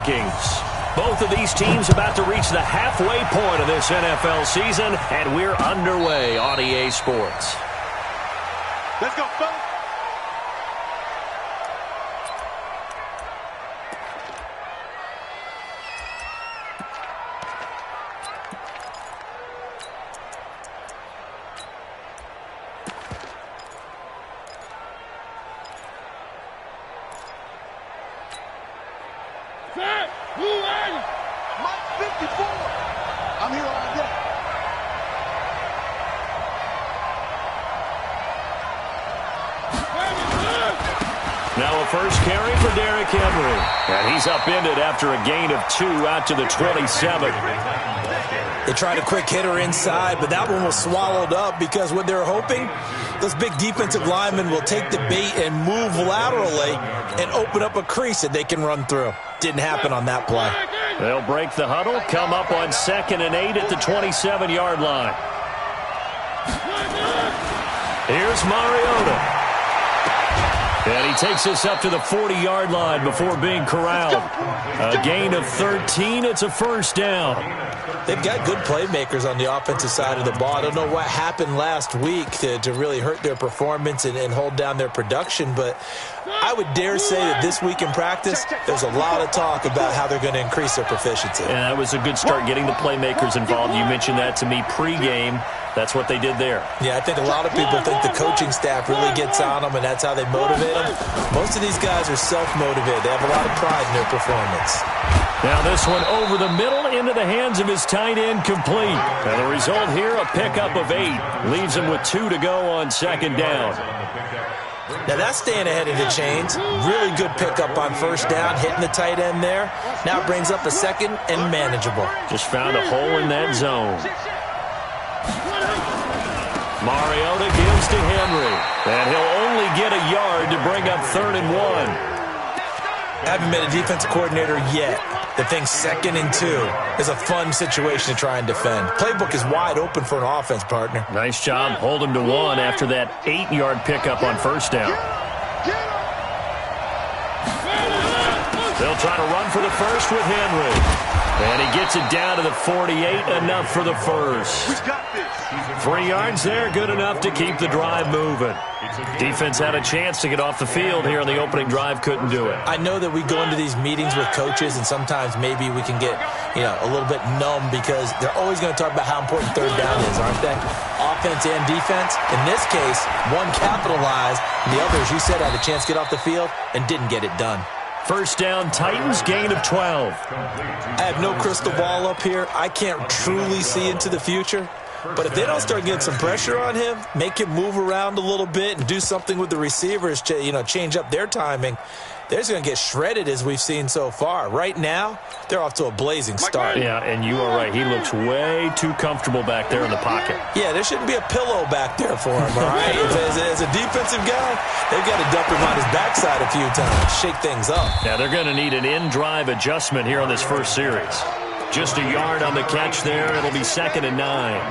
Both of these teams about to reach the halfway point of this NFL season, and we're underway on EA Sports. Let's go, folks. Mike 54. I'm here all day. Now a first carry for Derrick Henry. And he's upended after a gain of 2 out to the 27. They tried a quick hitter inside, but that one was swallowed up because what they're hoping, those big defensive linemen will take the bait and move laterally and open up a crease that they can run through. Didn't happen on that play. They'll break the huddle, come up on 2nd and 8 at the 27-yard line. Here's Mariota. And he takes us up to the 40-yard line before being corralled. A gain of 13. It's a first down. They've got good playmakers on the offensive side of the ball. I don't know what happened last week to really hurt their performance and hold down their production, but I would dare say that this week in practice, there's a lot of talk about how they're going to increase their proficiency. And that was a good start getting the playmakers involved. You mentioned that to me pregame. That's what they did there. Yeah, I think a lot of people think the coaching staff really gets on them, and that's how they motivate them. Most of these guys are self-motivated. They have a lot of pride in their performance. Now this one over the middle into the hands of his tight end, complete. And the result here, a pickup of 8. Leaves him with 2 to go on 2nd down. Now that's staying ahead of the chains. Really good pickup on 1st down, hitting the tight end there. Now it brings up a 2nd and manageable. Just found a hole in that zone. Mariota gives to Henry. And he'll only get a yard to bring up 3rd and 1. I haven't been a defensive coordinator yet that thinks 2nd and 2 is a fun situation to try and defend. Playbook is wide open for an offense, partner. Nice job. Hold him to 1 after that 8-yard pickup on 1st down. They'll try to run for the first with Henry. And he gets it down to the 48, enough for the first. 3 yards there, good enough to keep the drive moving. Defense had a chance to get off the field here on the opening drive, couldn't do it. I know that we go into these meetings with coaches, and sometimes maybe we can get, a little bit numb because they're always going to talk about how important 3rd down is, aren't they? Offense and defense. In this case, one capitalized, and the other, as you said, had a chance to get off the field and didn't get it done. First down, Titans, gain of 12. I have no crystal ball up here. I can't truly see into the future. But if they don't start getting some pressure on him, make him move around a little bit and do something with the receivers, change up their timing, they're just going to get shredded as we've seen so far. Right now, they're off to a blazing start. Yeah, and you are right. He looks way too comfortable back there in the pocket. Yeah, there shouldn't be a pillow back there for him, all right? As a defensive guy, they've got to dump him on his backside a few times, shake things up. Now, they're going to need an in-drive adjustment here on this first series. Just a yard on the catch there. It'll be 2nd and 9.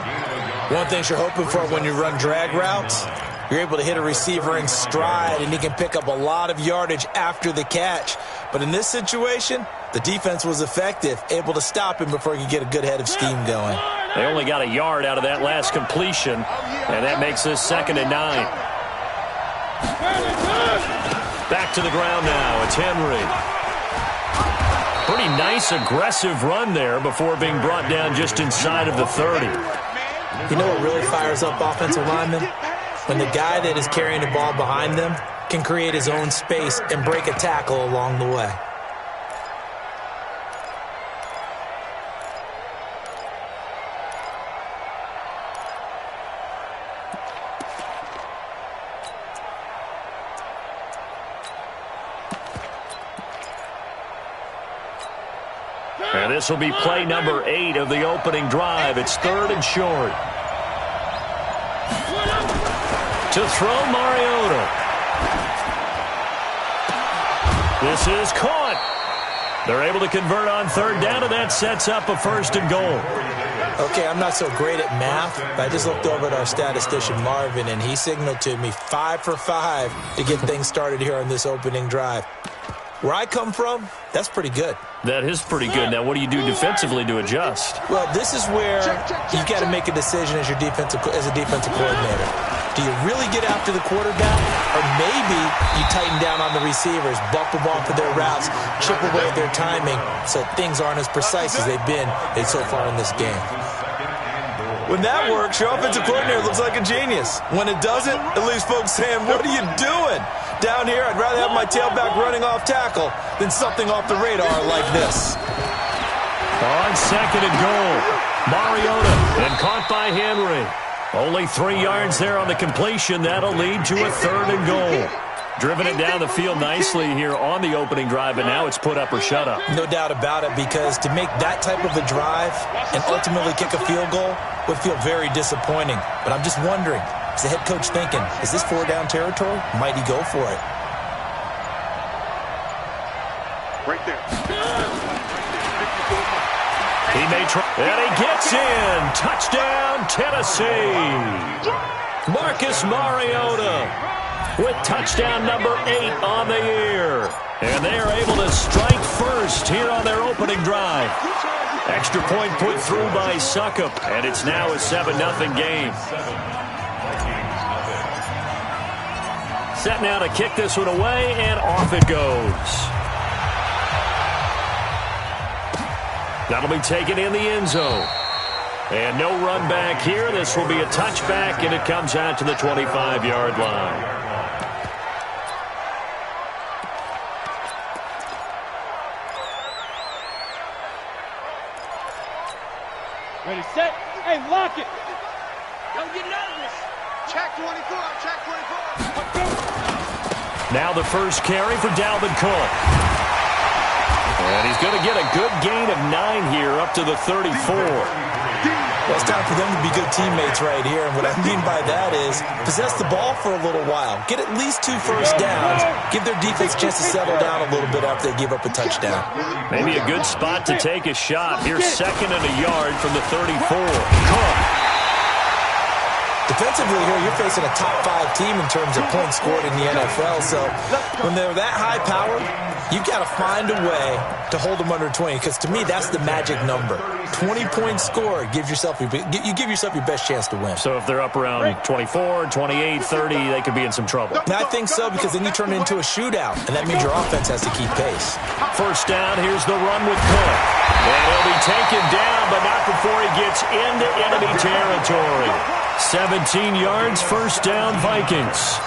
One thing you're hoping for when you run drag routes, you're able to hit a receiver in stride, and he can pick up a lot of yardage after the catch. But in this situation, the defense was effective, able to stop him before he could get a good head of steam going. They only got a yard out of that last completion, and that makes this 2nd and 9. Back to the ground now. It's Henry. Pretty nice, aggressive run there before being brought down just inside of the 30. You know what really fires up offensive linemen? When the guy that is carrying the ball behind them can create his own space and break a tackle along the way. And this will be play number 8 of the opening drive. It's 3rd and short. To throw, Mariota. This is caught. They're able to convert on 3rd down, and that sets up a 1st and goal. Okay, I'm not so great at math, but I just looked over at our statistician, Marvin, and he signaled to me 5 for 5 to get things started here on this opening drive. Where I come from, that's pretty good. That is pretty good. Now, what do you do defensively to adjust? Well, this is where you've got to make a decision as a defensive coordinator. Do you really get after the quarterback, or maybe you tighten down on the receivers, bump them off of their routes, chip away at their timing, so things aren't as precise as they've been so far in this game? When that works, your offensive coordinator looks like a genius. When it doesn't, it leaves folks saying, what are you doing? Down here, I'd rather have my tailback running off tackle than something off the radar like this. On second and goal, Mariota, and caught by Henry. Only 3 yards there on the completion. That'll lead to a third and goal. Driven it down the field nicely here on the opening drive, but now it's put up or shut up. No doubt about it, because to make that type of a drive and ultimately kick a field goal would feel very disappointing. But I'm just wondering, is the head coach thinking, is this 4-down territory? Might he go for it? Right there. He may try, and he gets in. Touchdown, Tennessee. Marcus Mariota with touchdown number 8 on the year. And they are able to strike first here on their opening drive. Extra point put through by Suckup, and it's now a 7-0 game. Set now to kick this one away, and off it goes. That'll be taken in the end zone. And no run back here. This will be a touchback, and it comes out to the 25-yard line. Ready, set, hey, lock it. Don't get nervous. Check 24, check 24. Now the first carry for Dalvin Cook. And he's going to get a good gain of 9 here up to the 34. Well, it's time for them to be good teammates right here. And what I mean by that is possess the ball for a little while. Get at least 2 first downs. Give their defense a chance to settle down a little bit after they give up a touchdown. Maybe a good spot to take a shot. Here's second and a yard from the 34. Cook. Defensively here, you're facing a top 5 team in terms of points scored in the NFL. So when they're that high powered, you've got to find a way to hold them under 20, because to me, that's the magic number. 20 points scored, you give yourself your best chance to win. So if they're up around 24, 28, 30, they could be in some trouble. And I think so, because then you turn it into a shootout, and that means your offense has to keep pace. First down, here's the run with Cook. And he'll be taken down, but not before he gets into enemy territory. 17 yards, first down, Vikings.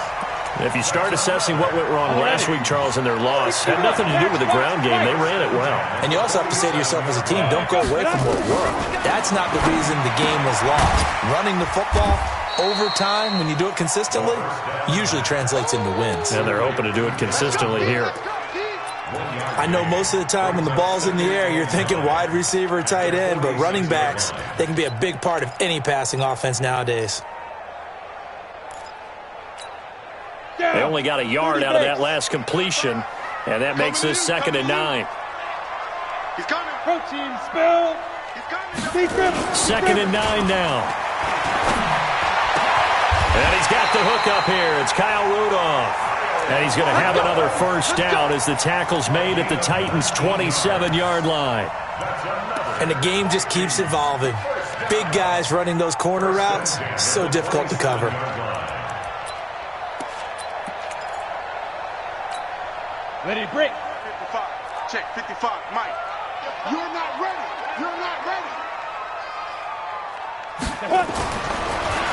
If you start assessing what went wrong last week, Charles, in their loss, had nothing to do with the ground game. They ran it well. And you also have to say to yourself as a team, don't go away from what worked. That's not the reason the game was lost. Running the football over time, when you do it consistently, usually translates into wins. And they're hoping to do it consistently here. I know most of the time when the ball's in the air, you're thinking wide receiver, tight end, but running backs, they can be a big part of any passing offense nowadays. They only got a yard out of that last completion, and that makes this second and 9. He's coming. Protein spill. He's coming. Second and 9 now. And he's got the hook up here. It's Kyle Rudolph. And he's going to have another first down as the tackle's made at the Titans' 27-yard line. And the game just keeps evolving. Big guys running those corner routes, so difficult to cover. Ready, break. 55. Check 55. Mike. You're not ready. You're not ready.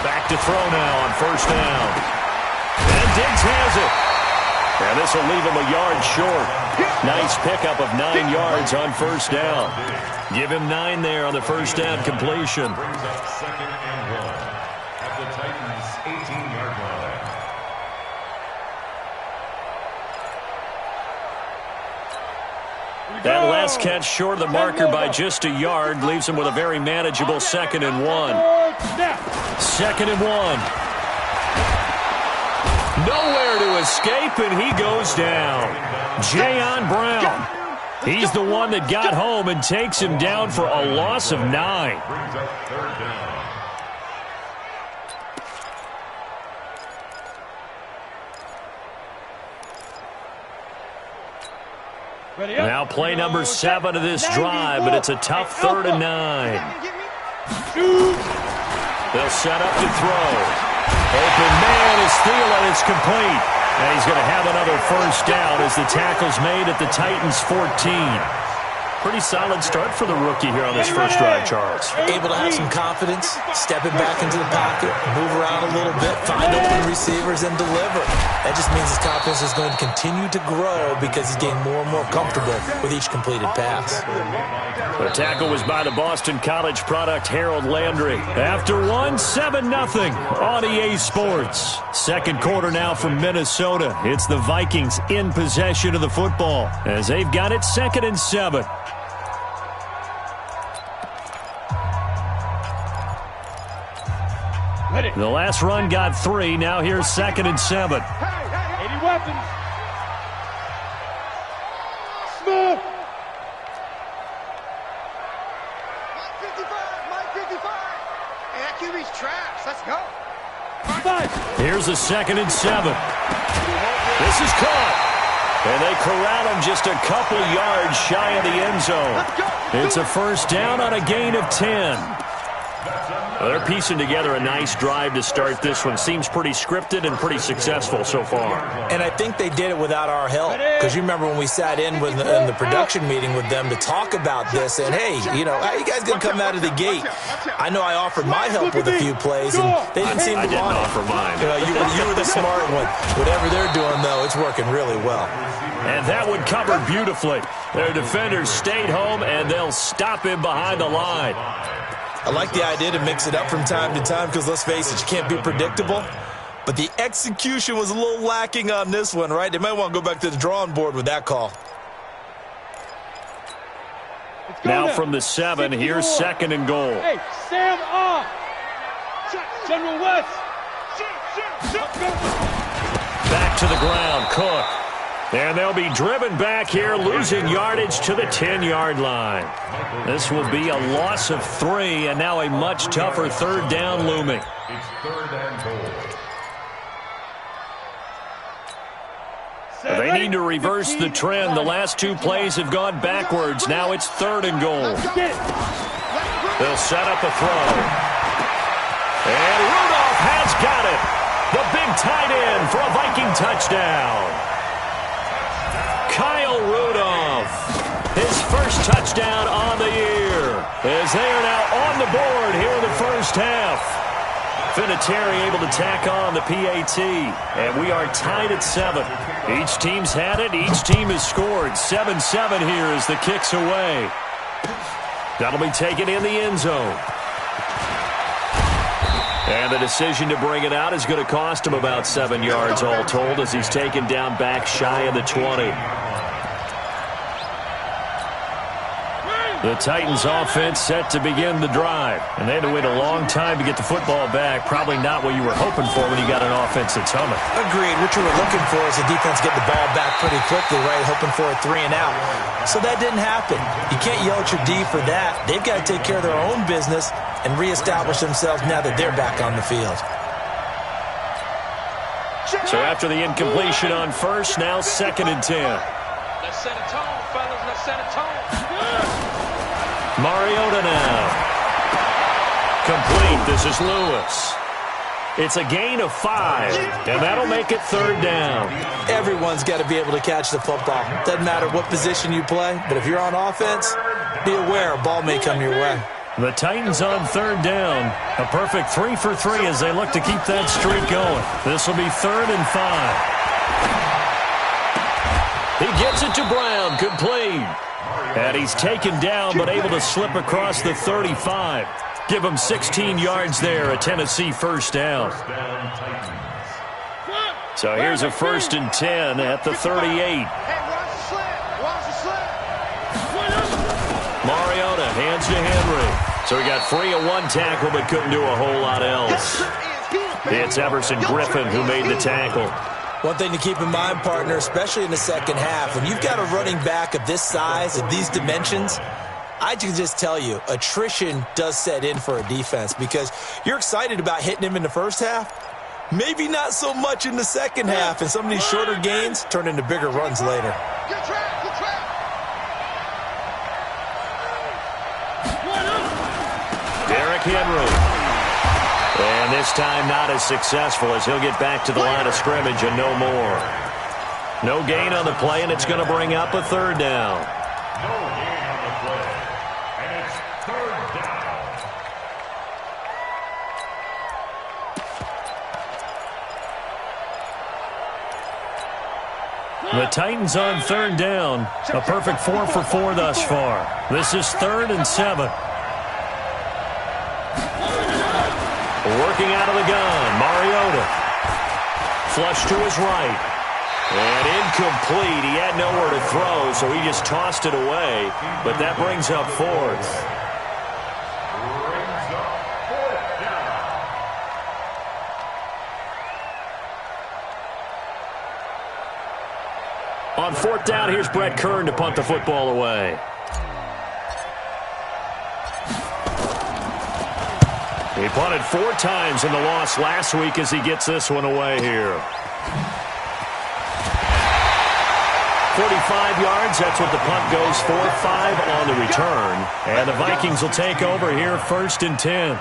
Back to throw now on first down. And Diggs has it. And this will leave him a yard short. Nice pickup of 9 yards on first down. Give him 9 there on the first down completion. Second and 1 at the Titans' 18-yard line. That last catch short of the marker by just a yard leaves him with a very manageable second and 1. Second and 1. Nowhere to escape, and he goes down. Jayon Brown. He's the one that got home and takes him down for a loss of 9. Brings up third down. Now play number 7 of this drive, but it's a tough 3rd and 9. They'll set up to throw. Open man is Thielen. It's complete. And he's going to have another first down as the tackle's made at the Titans' 14. Pretty solid start for the rookie here on this first drive, Charles. Able to have some confidence, stepping back into the pocket, move around a little bit, find open receivers, and deliver. That just means his confidence is going to continue to grow because he's getting more and more comfortable with each completed pass. The tackle was by the Boston College product Harold Landry. After one, 7-0 on EA Sports. Second quarter now from Minnesota. It's the Vikings in possession of the football as they've got it 2nd and 7. The last run got 3. Now here's 2nd and 7. 80 weapons. Smith. Mike 55. Hey, that QB's trash. Let's go. Here's a 2nd and 7. This is caught. And they corral him just a couple yards shy of the end zone. It's a first down on a gain of 10. Well, they're piecing together a nice drive to start this one. Seems pretty scripted and pretty successful so far. And I think they did it without our help. Because you remember when we sat in the production meeting with them to talk about this, and hey, you know, how you guys going to come out of the gate? I know I offered my help with a few plays, and they didn't seem to want it. I didn't offer mine. You know, you were the smart one. Whatever they're doing, though, it's working really well. And that one covered beautifully. Their defenders stayed home, and they'll stop him behind the line. I like the idea to mix it up from time to time because, let's face it, you can't be predictable. But the execution was a little lacking on this one, right? They might want to go back to the drawing board with that call. Now from the 7, here's 2nd and goal. Hey, Sam off. General West. Back to the ground, Cook. And they'll be driven back here, losing yardage to the 10-yard line. This will be a loss of 3, and now a much tougher 3rd down looming. It's 3rd and goal. They need to reverse the trend. The last 2 plays have gone backwards. Now it's 3rd and goal. They'll set up a throw. And Rudolph has got it. The big tight end for a Viking touchdown. Kyle Rudolph, his first touchdown on the year, as they are now on the board here in the first half. Vinatieri able to tack on the PAT, and we are tied at 7. Each team's had it. Each team has scored. 7-7 here as the kick's away. That'll be taken in the end zone. And the decision to bring it out is going to cost him about 7 yards all told as he's taken down back shy of the 20. The Titans offense set to begin the drive. And they had to wait a long time to get the football back. Probably not what you were hoping for when you got an offense that's humming. Agreed. What you were looking for is the defense get the ball back pretty quickly, right? Hoping for a 3 and out. So that didn't happen. You can't yell at your D for that. They've got to take care of their own business and reestablish themselves now that they're back on the field. So after the incompletion on first, now 2nd and 10. Let's set a tone, fellas. Let's set a tone. Mariota now. Complete. This is Lewis. It's a gain of 5, and that'll make it 3rd down. Everyone's got to be able to catch the football. Doesn't matter what position you play, but if you're on offense, be aware a ball may come your way. The Titans on 3rd down. A perfect 3 for 3 as they look to keep that streak going. This will be 3rd and 5. He gets it to Brown. Complete. And he's taken down but able to slip across the 35. Give him 16 yards there, a Tennessee first down. So here's a 1st and 10 at the 38. Hey, watch the slip. Watch the slip. Mariota hands to Henry. So he got free of 1 tackle but couldn't do a whole lot else. It's Everson Griffin who made the tackle. One thing to keep in mind, partner, especially in the second half, when you've got a running back of this size, of these dimensions, I can just tell you, attrition does set in for a defense because you're excited about hitting him in the first half. Maybe not so much in the second half, and some of these shorter gains turn into bigger runs later. Good trap, good trap. Derrick Henry. And this time not as successful as he'll get back to the line of scrimmage and no more. No gain on the play, and it's going to bring up a third down. No gain on the play, and it's third down. The Titans on third down. A perfect 4 for 4 thus far. This is 3rd and 7. Working out of the gun, Mariota. Flush to his right. And incomplete. He had nowhere to throw, so he just tossed it away. But that brings up 4th. On 4th down, here's Brett Kern to punt the football away. He punted 4 times in the loss last week as he gets this one away here. 45 yards, that's what the punt goes for. 5 on the return. And the Vikings will take over here 1st and 10.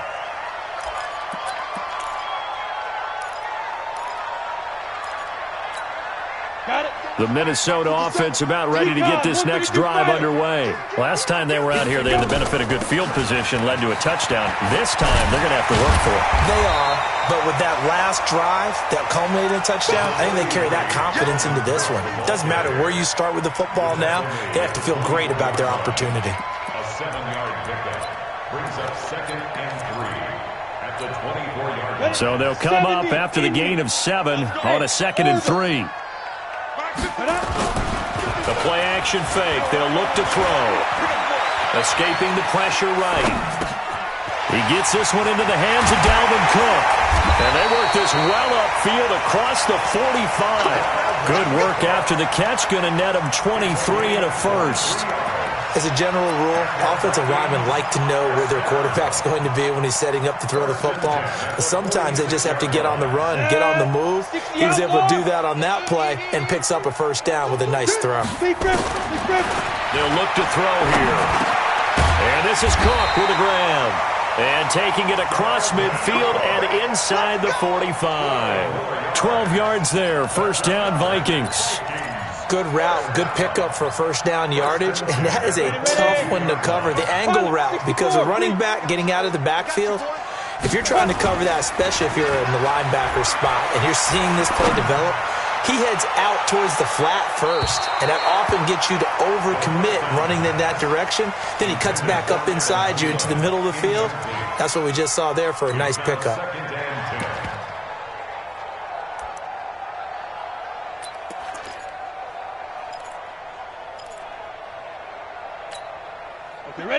The Minnesota offense about ready to get this next drive underway. Last time they were out here, they had the benefit of good field position, led to a touchdown. This time, they're going to have to work for it. They are, but with that last drive that culminated in a touchdown, I think they carry that confidence into this one. It doesn't matter where you start with the football now. They have to feel great about their opportunity. A 7-yard pickup brings up 2nd and 3 at the 24-yard line. So they'll come up after the gain of 7 on a 2nd and 3. The play-action fake. They'll look to throw. Escaping the pressure right. He gets this one into the hands of Dalvin Cook. And they work this well upfield across the 45. Good work after the catch. Going to net him 23 and a first. As a general rule, offensive linemen like to know where their quarterback's going to be when he's setting up to throw the football. But sometimes they just have to get on the run, get on the move. He was able to do that on that play and picks up a first down with a nice throw. They'll look to throw here. And this is Cook with a grab. And taking it across midfield and inside the 45. 12 yards there. First down, Vikings. Good route, good pickup for first down yardage, and that is a tough one to cover, the angle route, because a running back getting out of the backfield, if you're trying to cover that, especially if you're in the linebacker spot and you're seeing this play develop, he heads out towards the flat first, and that often gets you to overcommit running in that direction. Then he cuts back up inside you into the middle of the field. That's what we just saw there for a nice pickup.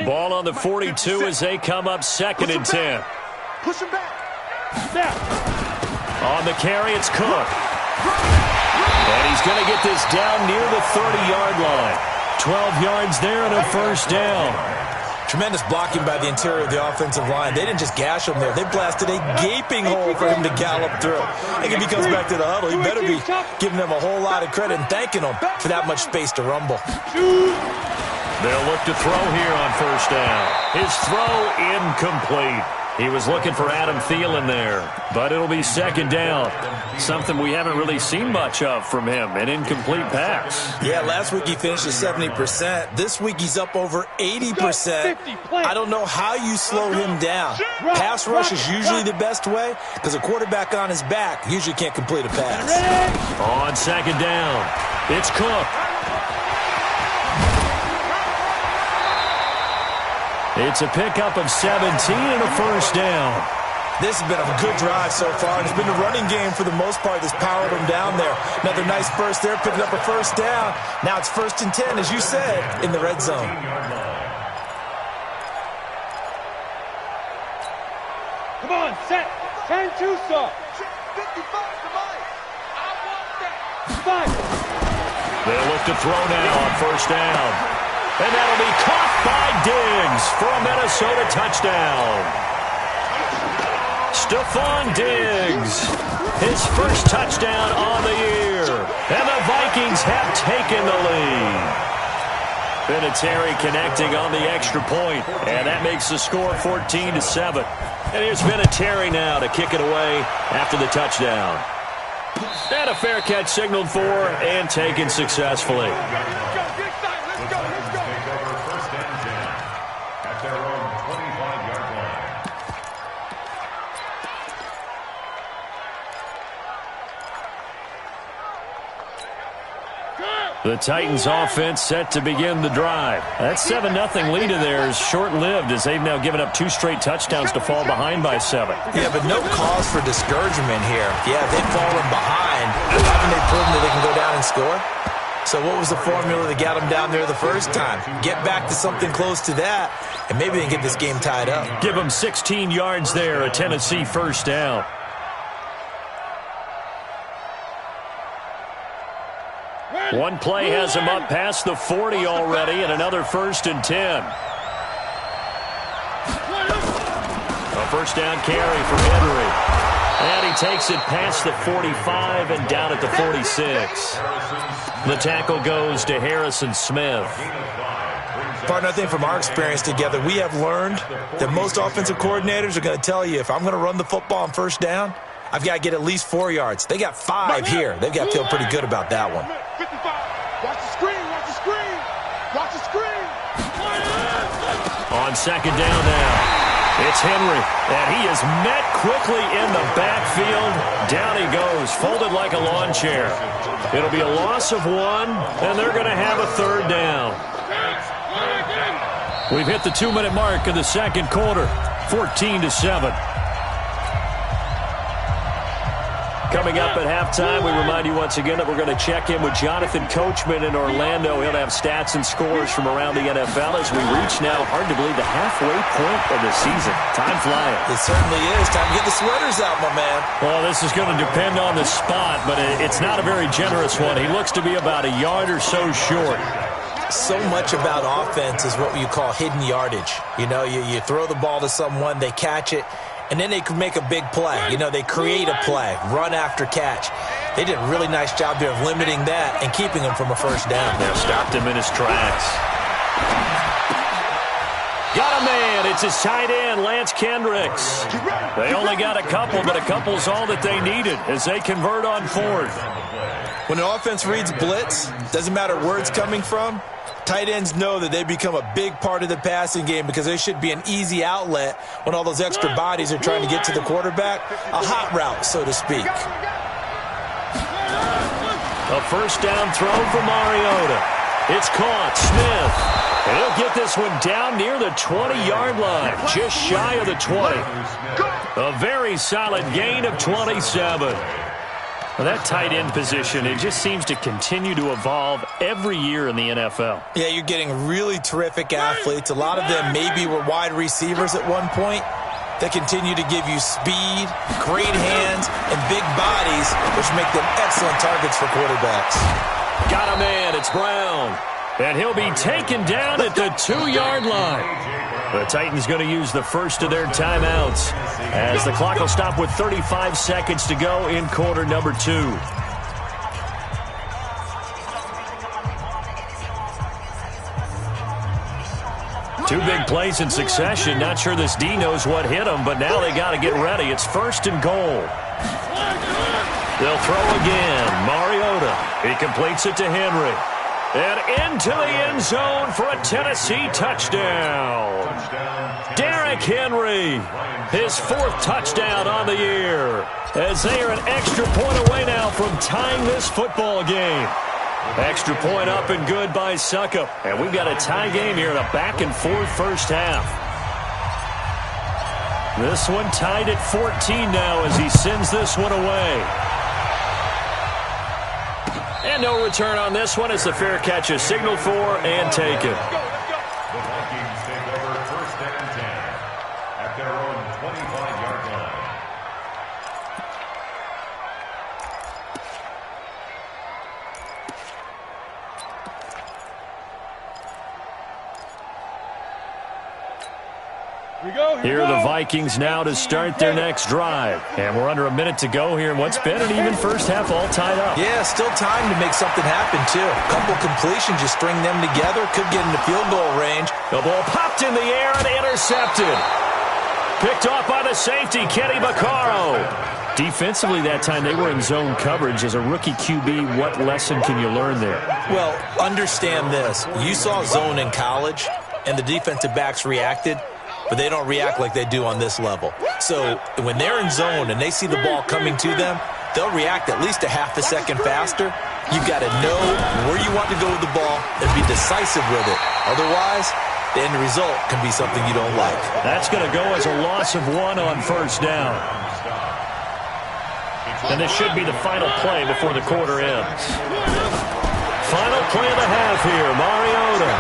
Ball on the 42 as they come up 2nd and 10. Push him back. On the carry, it's Cook. And he's going to get this down near the 30-yard line. 12 yards there and a first down. Tremendous blocking by the interior of the offensive line. They didn't just gash him there. They blasted a gaping hole for him to gallop through. I think if he comes back to the huddle, he better be giving them a whole lot of credit and thanking them for that much space to rumble. They'll look to throw here on first down. His throw incomplete. He was looking for Adam Thielen there, but it'll be 2nd down. Something we haven't really seen much of from him, an incomplete pass. Yeah, last week he finished at 70%. This week he's up over 80%. I don't know how you slow him down. Pass rush is usually the best way because a quarterback on his back usually can't complete a pass. On 2nd down, it's Cook. It's a pickup of 17 and a first down. This has been a good drive so far, and it's been the running game for the most part that's powered them down there. Another nice burst there, picking up a first down. Now it's 1st and 10, as you said, in the red zone. Come on, set. Turn 2, sir. 55 to Mike. I want that. 5. They'll look to throw now on first down. And that'll be caught by Diggs for a Minnesota touchdown. Stephon Diggs, his first touchdown on the year. And the Vikings have taken the lead. Vinatieri connecting on the extra point, and that makes the score 14-7. And here's Vinatieri now to kick it away after the touchdown. And a fair catch signaled for and taken successfully. The Titans offense set to begin the drive. That 7-0 lead of theirs short-lived as they've now given up 2 straight touchdowns to fall behind by 7. Yeah, but no cause for discouragement here. Yeah, they've fallen behind. Haven't they proven that they can go down and score? So what was the formula that got them down there the first time? Get back to something close to that, and maybe they can get this game tied up. Give them 16 yards there, a Tennessee first down. One play has him up past the 40 already, and another 1st and 10. A first down carry for Henry. And he takes it past the 45 and down at the 46. The tackle goes to Harrison Smith. Partner, I think from our experience together, we have learned that most offensive coordinators are going to tell you, if I'm going to run the football on first down, I've got to get at least 4 yards. They got 5 here. They've got to feel pretty good about that one. 55. Watch the screen. Watch the screen. Watch the screen. On second down now, it's Henry, and he is met quickly in the backfield. Down he goes, folded like a lawn chair. It'll be a loss of 1, and they're going to have a 3rd down. We've hit the 2-minute mark of the second quarter, 14-7. Coming up at halftime, we remind you once again that we're going to check in with Jonathan Coachman in Orlando. He'll have stats and scores from around the NFL as we reach now, hard to believe, the halfway point of the season. Time flying. It certainly is. Time to get the sweaters out, my man. Well, this is going to depend on the spot, but it's not a very generous one. He looks to be about a yard or so short. So much about offense is what you call hidden yardage. You know, you throw the ball to someone, they catch it, and then they can make a big play. You know, they create a play, run after catch. They did a really nice job there of limiting that and keeping him from a first down. Now stopped him in his tracks. Got a man. It's his tight end, Lance Kendricks. They only got a couple, but a couple's all that they needed as they convert on 4th. When an offense reads blitz, doesn't matter where it's coming from, tight ends know that they become a big part of the passing game because they should be an easy outlet when all those extra bodies are trying to get to the quarterback. A hot route, so to speak. A first down throw for Mariota. It's caught. Smith. And he'll get this one down near the 20-yard line, just shy of the 20. A very solid gain of 27. Well, that tight end position, it just seems to continue to evolve every year in the NFL. Yeah, you're getting really terrific athletes. A lot of them maybe were wide receivers at one point. They continue to give you speed, great hands, and big bodies, which make them excellent targets for quarterbacks. Got a man. It's Brown. And he'll be taken down at the 2-yard line. The Titans going to use the first of their timeouts as the clock will stop with 35 seconds to go in quarter number 2. Two big plays in succession. Not sure this D knows what hit him, but now they got to get ready. It's 1st and goal. They'll throw again. Mariota. He completes it to Henry. And into the end zone for a Tennessee touchdown. Derrick Henry, his 4th touchdown on the year, as they are an extra point away now from tying this football game. Extra point up and good by Suckup. And we've got a tie game here in a back-and-forth first half. This one tied at 14 now as he sends this one away. And no return on this one as the fair catch is signaled for and taken. The Vikings take over 1st and 10 at their own 25-yard line. Here are the Vikings now to start their next drive. And we're under a minute to go here in what's been an even first half, all tied up. Yeah, still time to make something happen, too. A couple completions, just string them together. Could get into field goal range. The ball popped in the air and intercepted. Picked off by the safety, Kenny Vaccaro. Defensively that time, they were in zone coverage. As a rookie QB, what lesson can you learn there? Well, understand this. You saw zone in college, and the defensive backs reacted, but they don't react like they do on this level. So when they're in zone and they see the ball coming to them, they'll react at least a half a second faster. You've got to know where you want to go with the ball and be decisive with it. Otherwise, the end result can be something you don't like. That's going to go as a loss of 1 on first down. And this should be the final play before the quarter ends. Final play of the half here, Mariota.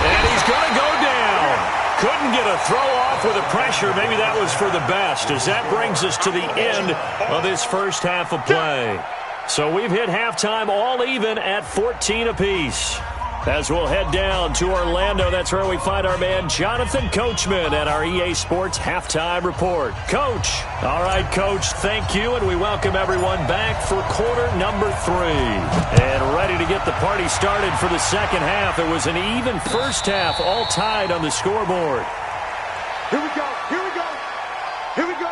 And he's going to go down. Couldn't get a throw off with the pressure. Maybe that was for the best, as that brings us to the end of this first half of play. So we've hit halftime all even at 14 apiece. As we'll head down to Orlando, that's where we find our man Jonathan Coachman at our EA Sports Halftime Report. Coach. All right, Coach, thank you, and we welcome everyone back for quarter number 3. And ready to get the party started for the second half. It was an even first half, all tied on the scoreboard. Here we go. Here we go. Here we go.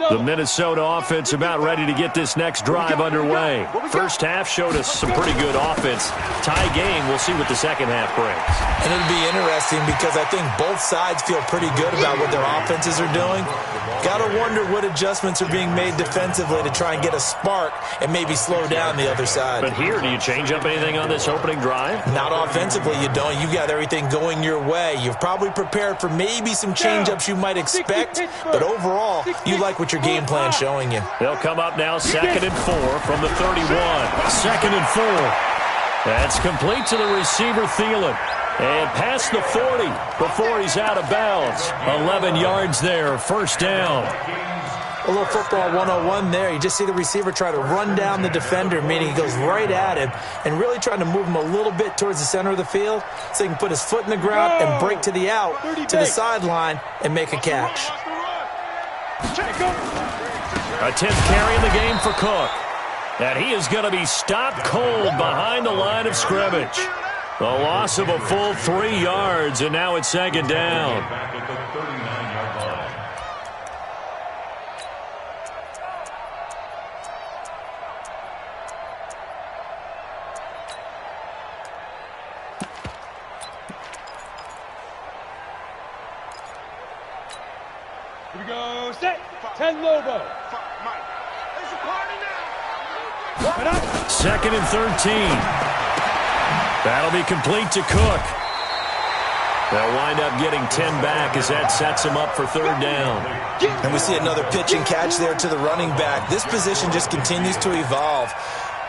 The Minnesota offense about ready to get this next drive underway. First half showed us some pretty good offense. Tie game, we'll see what the second half brings. And it'll be interesting because I think both sides feel pretty good about what their offenses are doing. Got to wonder what adjustments are being made defensively to try and get a spark and maybe slow down the other side. But here, do you change up anything on this opening drive? Not offensively, you don't. You've got everything going your way. You've probably prepared for maybe some change-ups you might expect, but overall, you like what your game plan's showing you. They'll come up now 2nd and 4 from the 31. 2nd and 4. That's complete to the receiver, Thielen. And past the 40 before he's out of bounds. 11 yards there, first down. A little football 101 there. You just see the receiver try to run down the defender, meaning he goes right at him and really trying to move him a little bit towards the center of the field so he can put his foot in the ground and break to the out, to the sideline, and make a catch. A 10th carry in the game for Cook. And he is going to be stopped cold behind the line of scrimmage. The loss of a full 3 yards, and now it's 2nd down. Back at the 39-yard line. Here we go, set. 10 Lobo. There's a party now. 2nd and 13. That'll be complete to Cook. They'll wind up getting 10 back as that sets him up for 3rd down. And we see another pitch and catch there to the running back. This position just continues to evolve.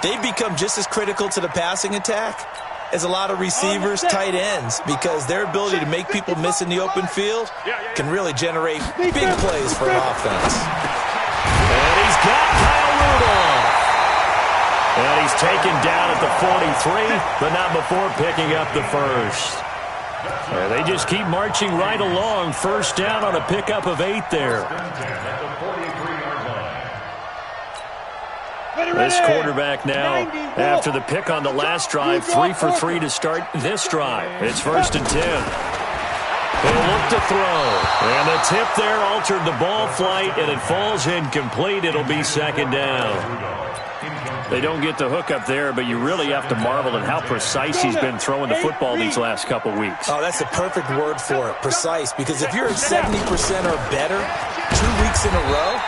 They've become just as critical to the passing attack as a lot of receivers, tight ends, because their ability to make people miss in the open field can really generate big plays for an offense. And he's got Kyle Rudolph. And he's taken down at the 43, but not before picking up the first. They just keep marching right along. First down on a pickup of 8 there. This quarterback now, after the pick on the last drive, 3 for 3 to start this drive. It's 1st and 10. He'll look to throw. And the tip there altered the ball flight, and it falls incomplete. It'll be 2nd down. They don't get the hook up there, but you really have to marvel at how precise he's been throwing the football these last couple weeks. Oh, that's the perfect word for it, precise, because if you're at 70% or better 2 weeks in a row,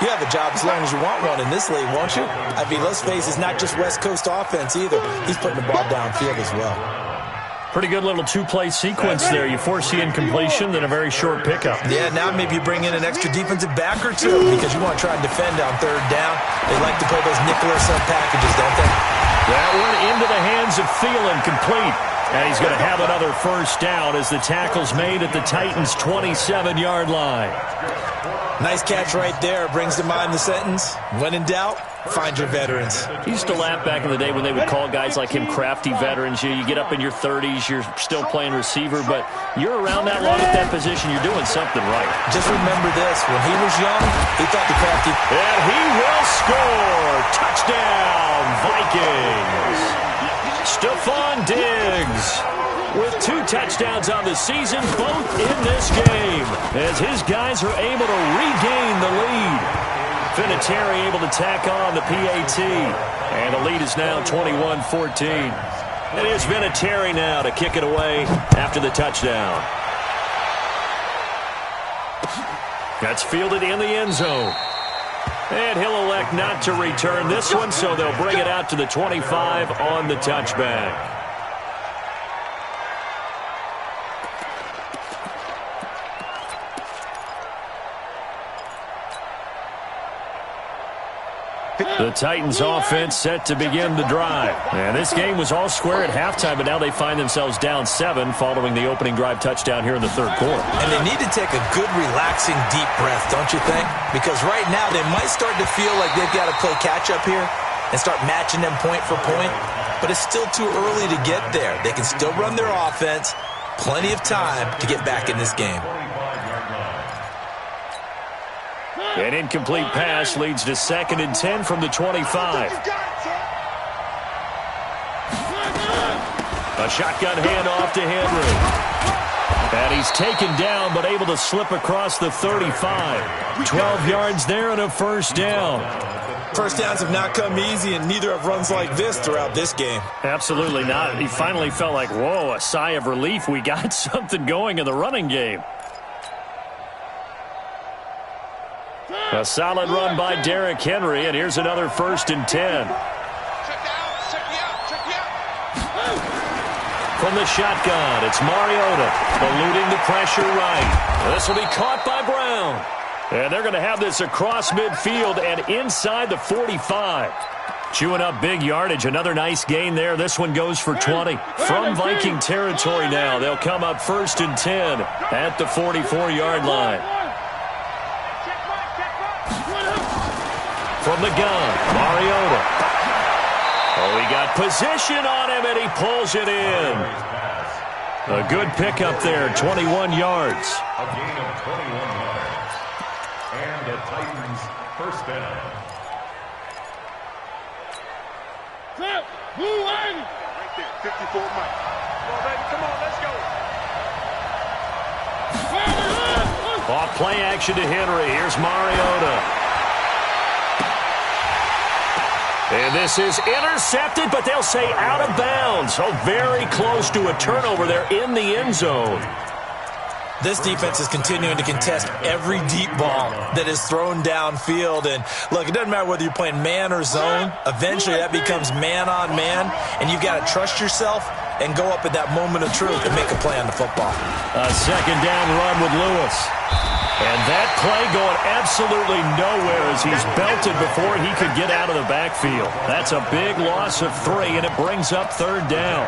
you have a job as long as you want one in this league, won't you? I mean, let's face it, it's not just West Coast offense either. He's putting the ball downfield as well. Pretty good little 2-play sequence there. You force the incompletion, then a very short pickup. Yeah, now maybe you bring in an extra defensive back or two because you want to try and defend on 3rd down. They like to play those nickel or sub packages, don't they? That went into the hands of Thielen, complete And he's going to have another first down as the tackle's made at the Titans' 27-yard line. Nice catch right there. Brings to mind the sentence, when in doubt, find your veterans. He used to laugh back in the day when they would call guys like him crafty veterans. You get up in your 30s, you're still playing receiver, but you're around that long at that position, you're doing something right. Just remember this, when he was young, he thought the crafty... And he will score! Touchdown, Vikings! Stephon Diggs with 2 touchdowns on the season, both in this game, as his guys are able to regain the lead. Vinatieri able to tack on the PAT, and the lead is now 21-14. It is Vinatieri now to kick it away after the touchdown. That's fielded in the end zone. And he'll elect not to return this one, so they'll bring it out to the 25 on the touchback. The Titans offense set to begin the drive. And this game was all square at halftime, but now they find themselves down 7 following the opening drive touchdown here in the third quarter. And they need to take a good, relaxing, deep breath, don't you think? Because right now they might start to feel like they've got to play catch-up here and start matching them point for point. But it's still too early to get there. They can still run their offense. Plenty of time to get back in this game. An incomplete pass leads to 2nd and 10 from the 25. A shotgun handoff to Henry. And he's taken down but able to slip across the 35. 12 yards there and a first down. First downs have not come easy, and neither have runs like this throughout this game. Absolutely not. He finally felt like, whoa, a sigh of relief. We got something going in the running game. A solid run by Derrick Henry, and here's another 1st and 10. Check me out. From the shotgun, it's Mariota, eluding the pressure right. This will be caught by Brown. And they're going to have this across midfield and inside the 45. Chewing up big yardage, another nice gain there. This one goes for 20. From Viking territory now, they'll come up 1st and 10 at the 44-yard line. From the gun, Mariota. Oh, he got position on him, and he pulls it in. A good pickup there, 21 yards. A gain of 21 yards. And the Titans' first down. Set, move in. Right there, 54 Mike. Come on, baby, come on, let's go. Off play action to Henry. Here's Mariota. And this is intercepted, but they'll say out of bounds. So very close to a turnover there in the end zone. This defense is continuing to contest every deep ball that is thrown downfield. And, look, it doesn't matter whether you're playing man or zone. Eventually, that becomes man-on-man, and you've got to trust yourself and go up at that moment of truth and make a play on the football. A 2nd down run with Lewis. And that play going absolutely nowhere as he's belted before he could get out of the backfield. That's a big loss of 3, and it brings up 3rd down.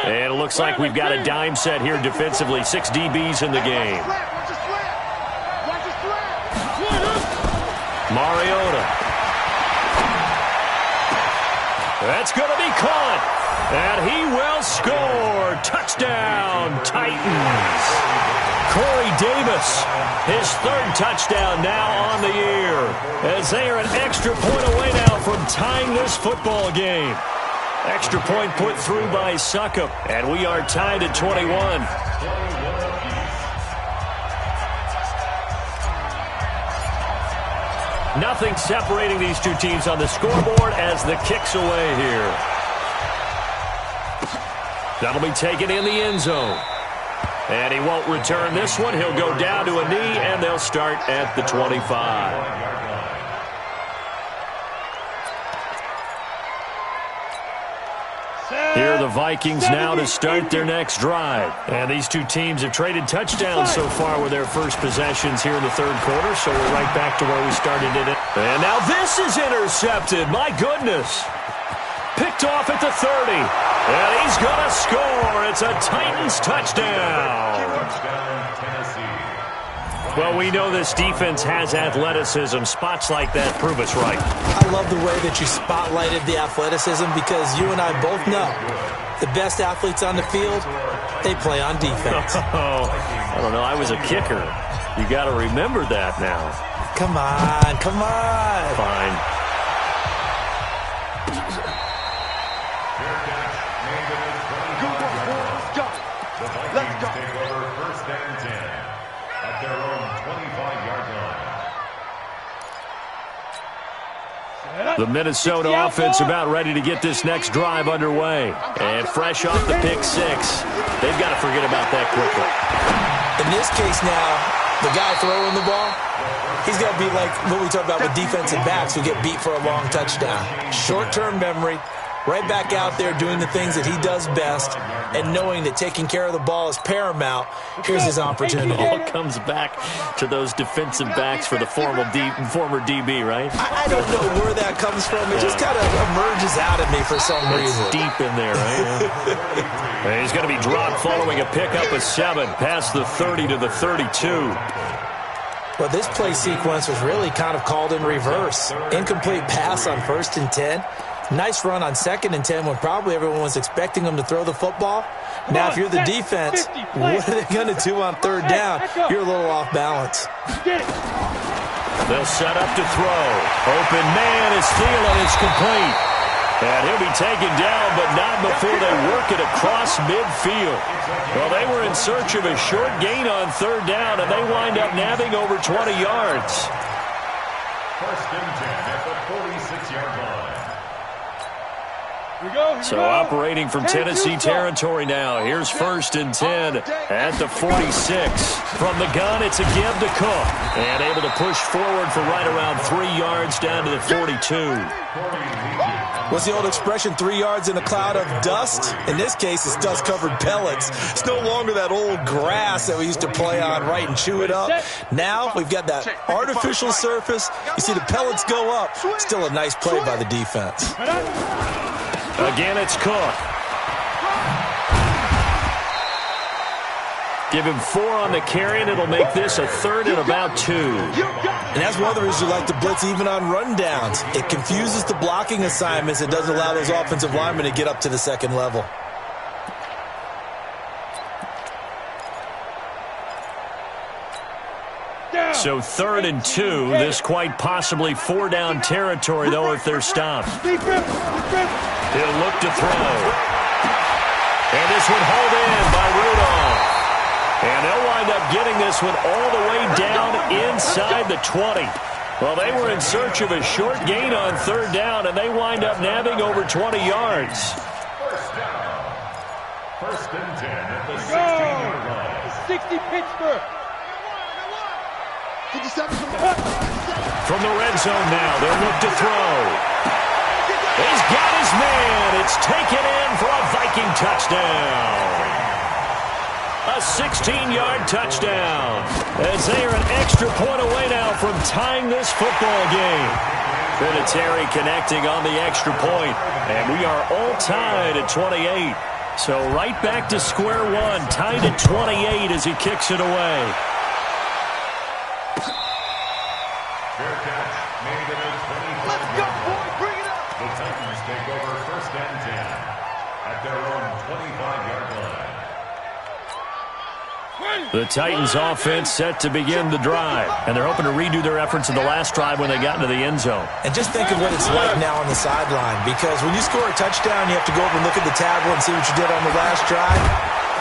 And it looks like we've got a dime set here defensively. 6 DBs in the game. Mariota. That's going to be caught. And he will score. Touchdown, Titans. Corey Davis, his 3rd touchdown now on the year, as they are an extra point away now from tying this football game. Extra point put through by Succop, and we are tied at 21. Nothing separating these two teams on the scoreboard as the kick's away here. That'll be taken in the end zone. And he won't return this one. He'll go down to a knee, and they'll start at the 25. Here are the Vikings now to start their next drive. And these two teams have traded touchdowns so far with their first possessions here in the third quarter, so we're right back to where we started it. And now this is intercepted. My goodness. Picked off at the 30. And he's going to score. It's a Titans touchdown. Well, we know this defense has athleticism. Spots like that prove us right. I love the way that you spotlighted the athleticism because you and I both know the best athletes on the field, they play on defense. I don't know. I was a kicker. You got to remember that now. Come on, come on. Fine. Let's go. Take over first and 10 at their own 25-yard line. The Minnesota offense about ready to get this next drive underway. And fresh off the pick six. They've got to forget about that quickly. In this case now, the guy throwing the ball, he's going to be like what we talk about with defensive backs who get beat for a long touchdown. Short-term memory, right back out there doing the things that he does best, and knowing that taking care of the ball is paramount. Here's his opportunity. It all comes back to those defensive backs for the former DB, right? I don't know where that comes from. It just kind of emerges out of me for some reason. It's deep in there, right? And he's going to be dropped following a pickup of 7 past the 30 to the 32. Well, this play sequence was really kind of called in reverse. Incomplete pass on 1st and 10. Nice run on 2nd and 10 when probably everyone was expecting them to throw the football. Now, if you're the defense, what are they going to do on 3rd down? You're a little off balance. They'll set up to throw. Open man is Thielen. It's complete. And he'll be taken down, but not before they work it across midfield. Well, they were in search of a short gain on 3rd down, and they wind up nabbing over 20 yards. First and 10 at the 46-yard line. So operating from Tennessee territory now. Here's 1st and 10 at the 46. From the gun, it's a give to Cook. And able to push forward for right around 3 yards down to the 42. What's the old expression, 3 yards in a cloud of dust? In this case, it's dust-covered pellets. It's no longer that old grass that we used to play on, right, and chew it up. Now we've got that artificial surface. You see the pellets go up. Still a nice play by the defense. Again, it's Cook. Give him 4 on the carry, and it'll make this a 3rd and about 2. And that's one of the reasons you like to blitz even on rundowns. It confuses the blocking assignments. It doesn't allow those offensive linemen to get up to the 2nd level. So 3rd and 2. This quite possibly 4-down territory, though, if they're stopped. He'll look to throw. And this one hauled in by Rudolph. And they'll wind up getting this one all the way down inside the 20. Well, they were in search of a short gain on 3rd down, and they wind up nabbing over 20 yards. First down. 1st and 10 at the 16-yard line. 60 Pittsburgh. 57. From the red zone now, they'll look to throw. He's got his man. It's taken in for a Viking touchdown. A 16-yard touchdown. As they are an extra point away now from tying this football game. Vinatieri connecting on the extra point. And we are all tied at 28. So right back to square one. Tied at 28 as he kicks it away. Fair catch made at the 25-yard line. Bring it up. The Titans take over 1st and 10 at their own 25-yard line. The Titans offense set to begin the drive. And they're hoping to redo their efforts in the last drive when they got into the end zone. And just think of what it's like now on the sideline. Because when you score a touchdown, you have to go over and look at the tablet and see what you did on the last drive.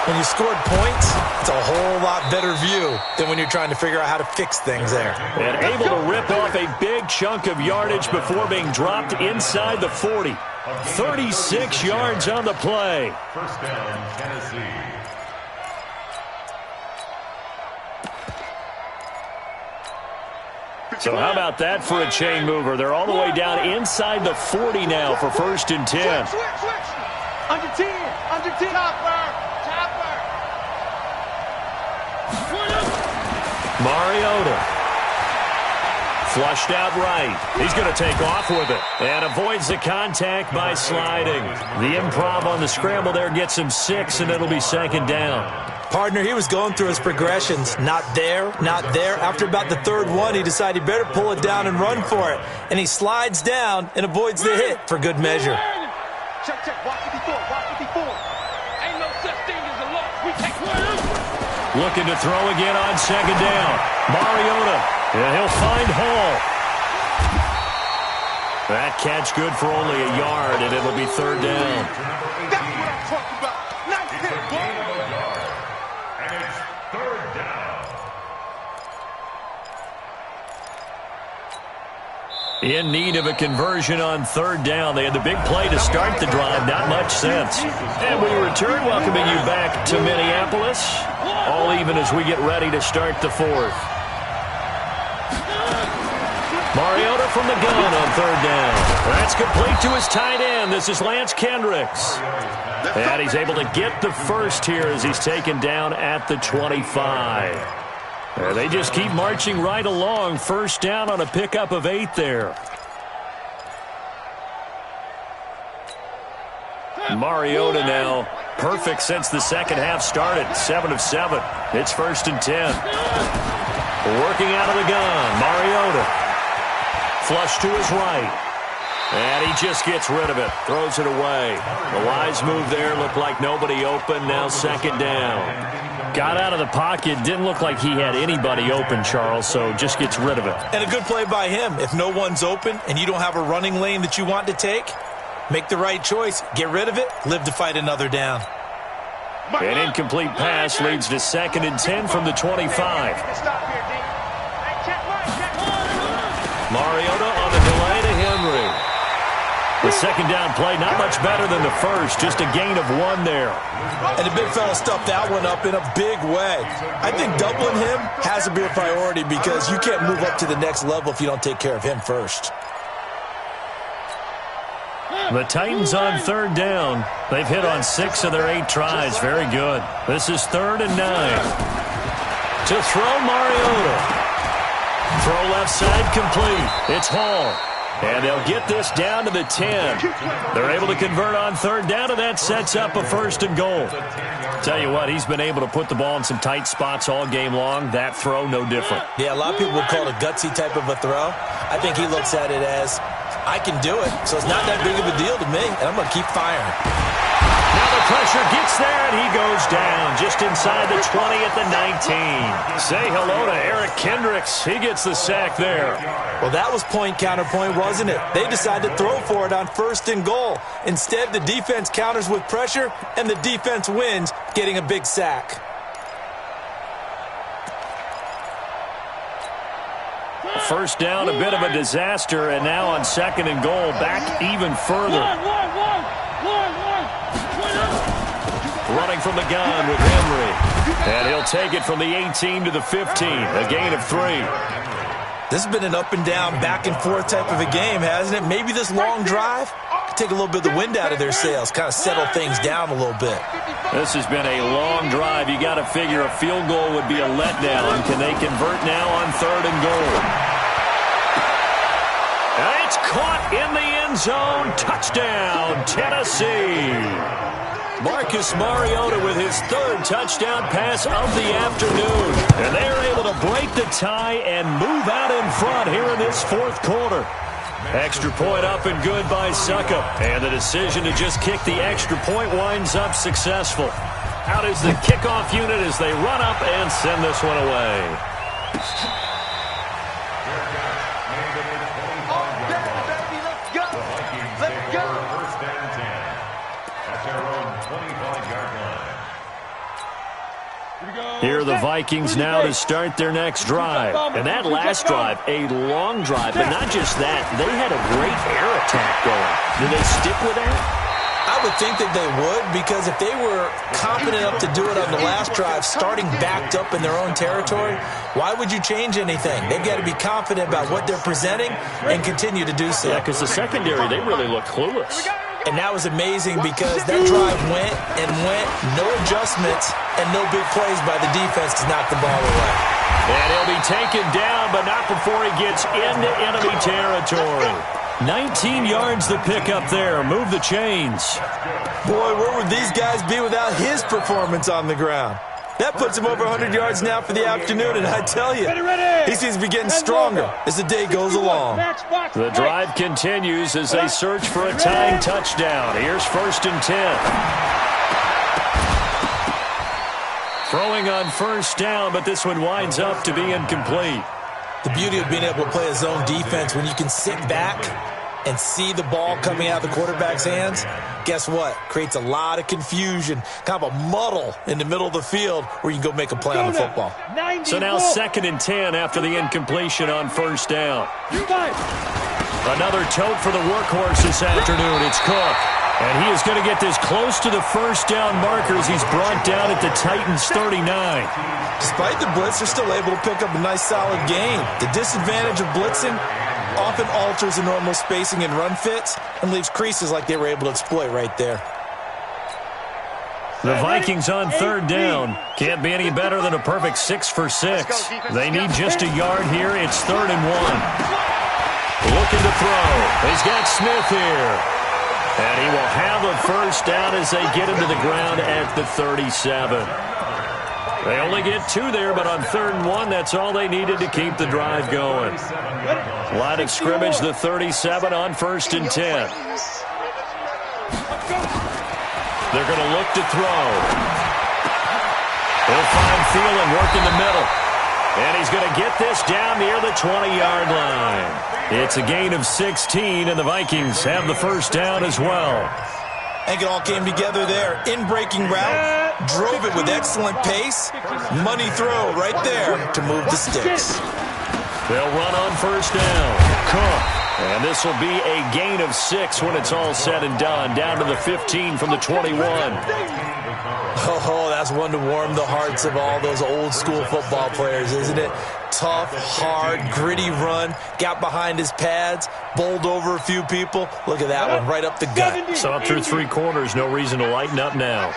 When you scored points, it's a whole lot better view than when you're trying to figure out how to fix things there. And able to rip off a big chunk of yardage before being dropped inside the 40. 36 yards on the play. First down, Tennessee. So how about that for a chain mover? They're all the way down inside the 40 now for 1st and 10. Under 10. Under 10. Chopper. Chopper. Mariota. Flushed out right. He's going to take off with it and avoids the contact by sliding. The improv on the scramble there gets him 6, and it'll be second down. Partner, he was going through his progressions. Not there, not there. After about the third one, he decided he better pull it down and run for it. And he slides down and avoids the hit for good measure. Check, check. Watch 54. Watch 54. Ain't no such thing as a loss. We take one. Looking to throw again on second down. Mariota. And he'll find Hall. That catch good for only a yard, and it'll be third down. That's what I'm talking about. Nice hit, Gain of a yard. And it's third down. In need of a conversion on third down. They had the big play to start the drive. Not much sense. And we return, welcoming you back to Minneapolis. All even as we get ready to start the fourth. Mariota from the gun on third down. That's complete to his tight end. This is Lance Kendricks. And he's able to get the first here as he's taken down at the 25. And they just keep marching right along. First down on a pickup of 8 there. Mariota now perfect since the second half started. 7 of 7. It's first and 10. Working out of the gun. Mariota. Flush to his right. And he just gets rid of it. Throws it away. The wise move there. Looked like nobody open. Now second down. Got out of the pocket. Didn't look like he had anybody open, Charles, so just gets rid of it. And a good play by him. If no one's open and you don't have a running lane that you want to take, make the right choice. Get rid of it. Live to fight another down. An incomplete pass leads to second and 10 from the 25. Stop here, D. Hey, check one, check one. Mariota on the delay to Henry. The second down play, not much better than the first. Just a gain of 1 there. And the big fella stuffed that one up in a big way. I think doubling him has to be a priority because you can't move up to the next level if you don't take care of him first. The Titans on third down. They've hit on 6 of their 8 tries. Very good. This is 3rd and 9. To throw Mariota. Throw left side complete. It's Hall. And they'll get this down to the 10. They're able to convert on third down, and that sets up a first and goal. Tell you what, he's been able to put the ball in some tight spots all game long. That throw, no different. Yeah, a lot of people would call it a gutsy type of a throw. I think he looks at it as, I can do it, so it's not that big of a deal to me, and I'm going to keep firing. Now the pressure gets there, and he goes down just inside the 20 at the 19. Say hello to Eric Kendricks. He gets the sack there. Well, that was point counterpoint, wasn't it? They decided to throw for it on first and goal. Instead, the defense counters with pressure, and the defense wins, getting a big sack. First down, a bit of a disaster, and now on second and goal, back even further. Running from the gun with Henry. And he'll take it from the 18 to the 15, a gain of 3. This has been an up and down, back and forth type of a game, hasn't it? Maybe this long drive could take a little bit of the wind out of their sails, kind of settle things down a little bit. This has been a long drive. You got to figure a field goal would be a letdown. Can they convert now on third and goal? And it's caught in the end zone. Touchdown, Tennessee. Marcus Mariota with his 3rd touchdown pass of the afternoon. And they're able to break the tie and move out in front here in this 4th quarter. Extra point up and good by Suckup. And the decision to just kick the extra point winds up successful. Out is the kickoff unit as they run up and send this one away. Here are the Vikings now to start their next drive. And that last drive, a long drive, but not just that. They had a great air attack going. Do they stick with that? I would think that they would, because if they were confident enough to do it on the last drive, starting backed up in their own territory, why would you change anything? They've got to be confident about what they're presenting and continue to do so. Yeah, because the secondary, they really look clueless. And that was amazing because that drive went and went, no adjustments, and no big plays by the defense to knock the ball away. And he'll be taken down, but not before he gets into enemy territory. 19 yards to pick up there. Move the chains. Boy, where would these guys be without his performance on the ground? That puts him over 100 yards now for the afternoon, and I tell you, he seems to be getting stronger as the day goes along. The drive continues as they search for a tying touchdown. Here's 1st and 10. Throwing on 1st down, but this one winds up to be incomplete. The beauty of being able to play a zone defense when you can sit back and see the ball coming out of the quarterback's hands, guess what? Creates a lot of confusion, kind of a muddle in the middle of the field where you can go make a play on the football. So now 2nd and 10 after the incompletion on 1st down. Another tote for the workhorse this afternoon. It's Cook. And he is going to get this close to the 1st down markers. He's brought down at the Titans' 39. Despite the blitz, they're still able to pick up a nice solid gain. The disadvantage of blitzing often alters the normal spacing and run fits and leaves creases like they were able to exploit right there. The Vikings on 3rd down. Can't be any better than a perfect 6 for 6. They need just a yard here. It's 3rd and 1. Looking to throw. He's got Smith here. And he will have a 1st down as they get him to the ground at the 37. They only get 2 there, but on 3rd and 1, that's all they needed to keep the drive going. Line of scrimmage, the 37 on 1st and 10. They're going to look to throw. He'll find Thielen working the middle. And he's going to get this down near the 20-yard line. It's a gain of 16, and the Vikings have the 1st down as well. I think it all came together there. In-breaking route, drove it with excellent pace. Money throw right there to move the sticks. They'll run on 1st down. Cook. And this will be a gain of 6 when it's all said and done. Down to the 15 from the 21. Oh, that's one to warm the hearts of all those old-school football players, isn't it? Tough, hard, gritty run. Got behind his pads, bowled over a few people. Look at that one, right up the gut. So up through 3 quarters, no reason to lighten up now.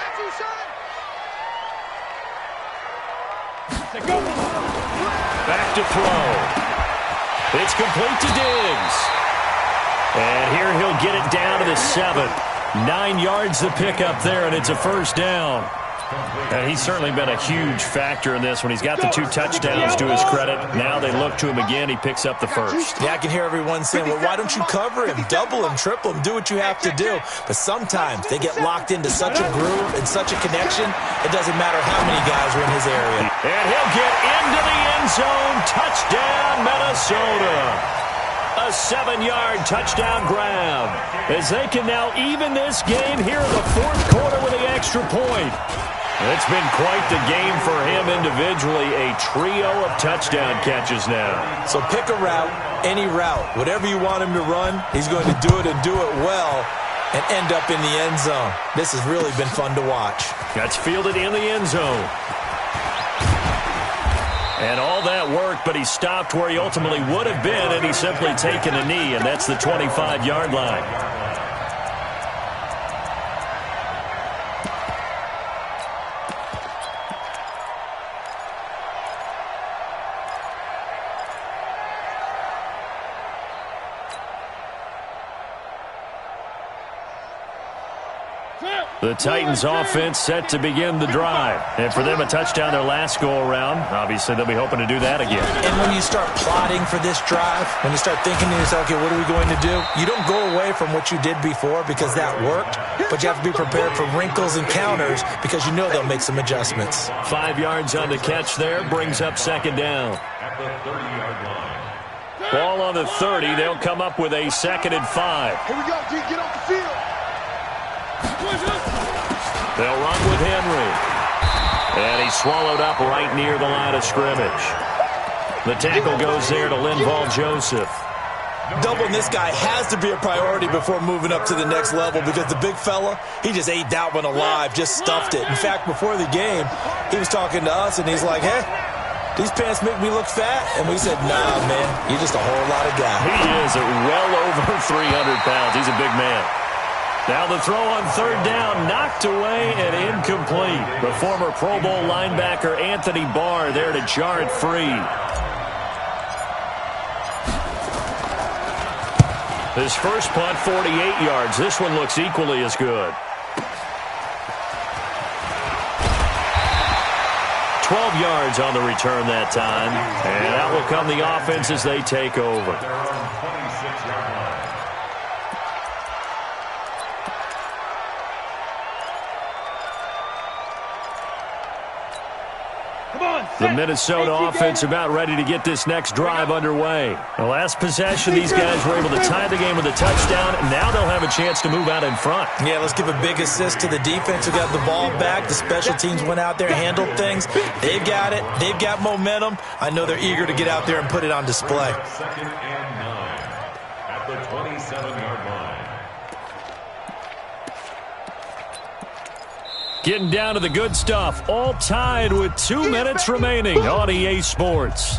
Back to throw. It's complete to Diggs. And here he'll get it down to the 7. 9 yards to pick up there, and it's a 1st down. And he's certainly been a huge factor in this when he's got the 2 touchdowns to his credit. Now they look to him again. He picks up the 1st. Yeah, I can hear everyone saying, well, why don't you cover him, double him, triple him, do what you have to do. But sometimes they get locked into such a groove and such a connection, it doesn't matter how many guys are in his area. And he'll get into the end zone. Touchdown, Minnesota. A 7-yard touchdown grab as they can now even this game here in the 4th quarter with the extra point. It's been quite the game for him individually, a trio of touchdown catches now. So pick a route, any route, whatever you want him to run, he's going to do it and do it well and end up in the end zone. This has really been fun to watch. That's fielded in the end zone. And all that worked, but he stopped where he ultimately would have been, and he's simply taken a knee, and that's the 25-yard line. The Titans offense set to begin the drive. And for them, a touchdown their last go-around. Obviously, they'll be hoping to do that again. And when you start plotting for this drive, when you start thinking to yourself, okay, what are we going to do? You don't go away from what you did before because that worked, but you have to be prepared for wrinkles and counters because you know they'll make some adjustments. 5 yards on the catch there, brings up 2nd down. At the 30-yard line. Ball on the 30. They'll come up with a 2nd and 5. Here we go, D. Get off the field. They'll run with Henry. And he's swallowed up right near the line of scrimmage. The tackle goes there to Linval Joseph. Doubling this guy has to be a priority before moving up to the next level because the big fella, he just ate that one alive, just stuffed it. In fact, before the game, he was talking to us, and he's like, hey, these pants make me look fat? And we said, nah, man, you're just a whole lot of guy. He is at well over 300 pounds. He's a big man. Now the throw on third down, knocked away and incomplete. The former Pro Bowl linebacker Anthony Barr there to jar it free. His first punt, 48 yards. This one looks equally as good. 12 yards on the return that time. And out will come the offense as they take over. The Minnesota offense about ready to get this next drive underway. The last possession, these guys were able to tie the game with a touchdown, and now they'll have a chance to move out in front. Yeah, let's give a big assist to the defense who got the ball back. The special teams went out there, handled things. They've got it. They've got momentum. I know they're eager to get out there and put it on display. 2nd and 9 at the 27-yard line. Getting down to the good stuff. All tied with 2 minutes remaining on EA Sports.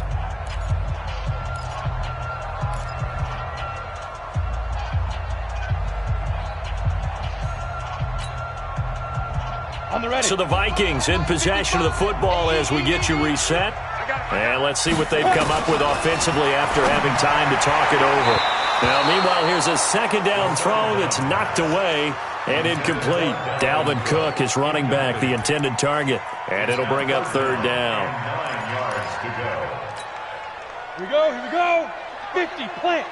So the Vikings in possession of the football as we get you reset. And let's see what they've come up with offensively after having time to talk it over. Now, meanwhile, here's a second down throw that's knocked away and incomplete. Dalvin Cook is running back, the intended target. And it'll bring up third down. 9 yards to go. Here we go. 50, plant.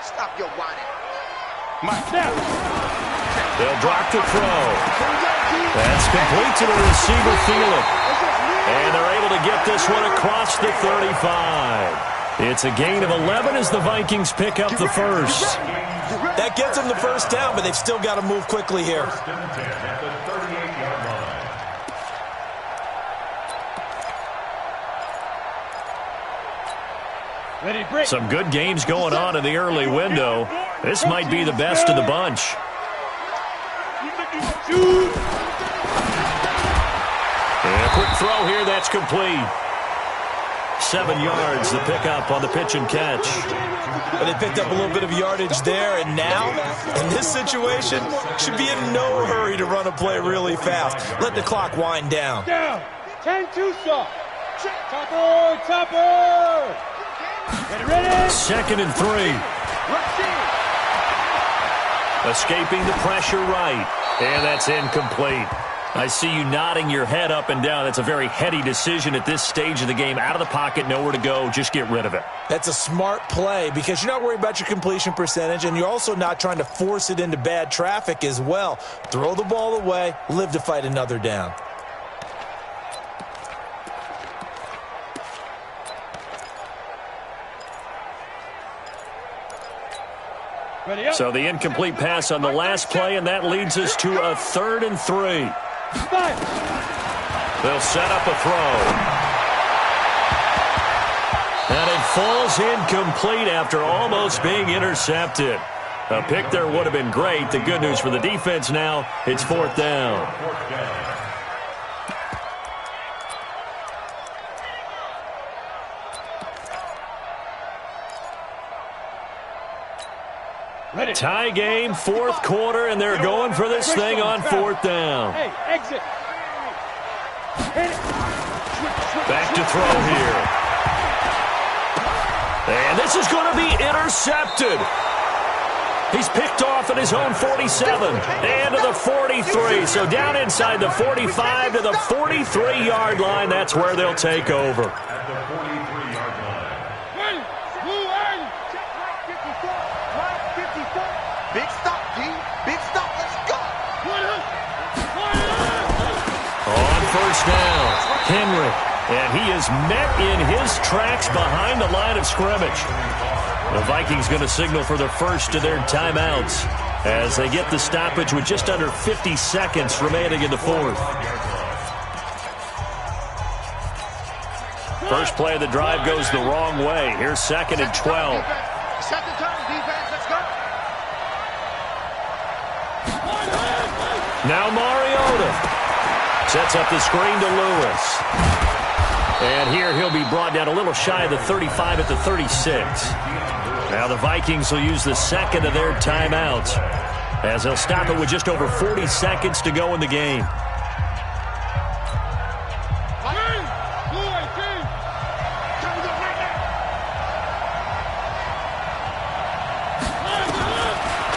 Stop your whining. Snap. They'll drop the throw. That's complete to the receiver, Thielen. And they're able to get this one across the 35. It's a gain of 11 as the Vikings pick up the first. That gets them the first down, but they've still got to move quickly here. 1st and 10 at the 38-yard line. Ready, break. Some good games going on in the early window. This might be the best of the bunch. And a quick throw here, that's complete. 7 yards, the pickup on the pitch and catch. But they picked up a little bit of yardage there, and now, in this situation, should be in no hurry to run a play really fast. Let the clock wind down. Down. 10-2 soft. Topper. Ready. 2nd and 3. Escaping the pressure right. And that's incomplete. I see you nodding your head up and down. That's a very heady decision at this stage of the game. Out of the pocket, nowhere to go. Just get rid of it. That's a smart play because you're not worried about your completion percentage, and you're also not trying to force it into bad traffic as well. Throw the ball away, live to fight another down. So the incomplete pass on the last play, and that leads us to a 3rd and 3. They'll set up a throw. And it falls incomplete after almost being intercepted. A pick there would have been great. The good news for the defense now, it's 4th down. Ready. Tie game, 4th quarter, and they're going for this thing on 4th down. Hey, exit. Back to throw here. And this is going to be intercepted. He's picked off at his own 47 and to the 43. So down inside the 45 to the 43-yard line. That's where they'll take over. At the 43-yard line. Big stop, G. Big stop. Let's go. On 1st down, Henry. And he is met in his tracks behind the line of scrimmage. The Vikings going to signal for the first of their timeouts as they get the stoppage with just under 50 seconds remaining in the 4th. First play of the drive goes the wrong way. Here's 2nd and 12. Set the turn, defense. Let's go. Now Mariota sets up the screen to Lewis. And here he'll be brought down a little shy of the 35 at the 36. Now the Vikings will use the 2nd of their timeouts. as he'll stop it with just over 40 seconds to go in the game.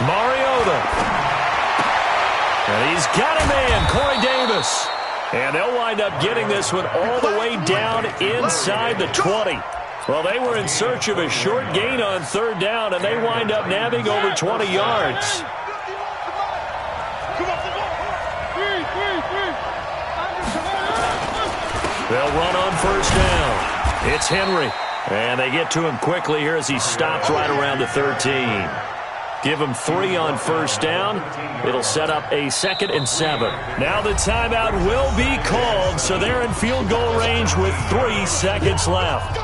Mariota. And he's got a man, Corey Davis. And they'll wind up getting this one all the way down inside the 20. Well, they were in search of a short gain on third down, and they wind up nabbing over 20 yards. They'll run on first down. It's Henry. And they get to him quickly here as he stopped right around the 13. Give him 3 on first down. It'll set up a 2nd and 7. Now the timeout will be called, so they're in field goal range with 3 seconds left.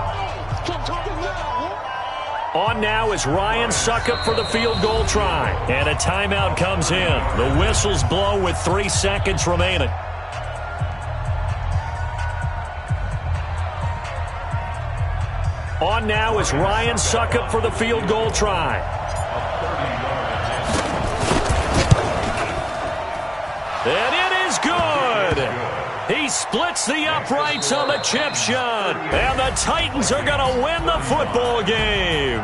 On now is Ryan Suckup for the field goal try. And a timeout comes in. The whistles blow with 3 seconds remaining. On now is Ryan Suckup for the field goal try. And it is good. He splits the uprights on the chip shot. And the Titans are going to win the football game.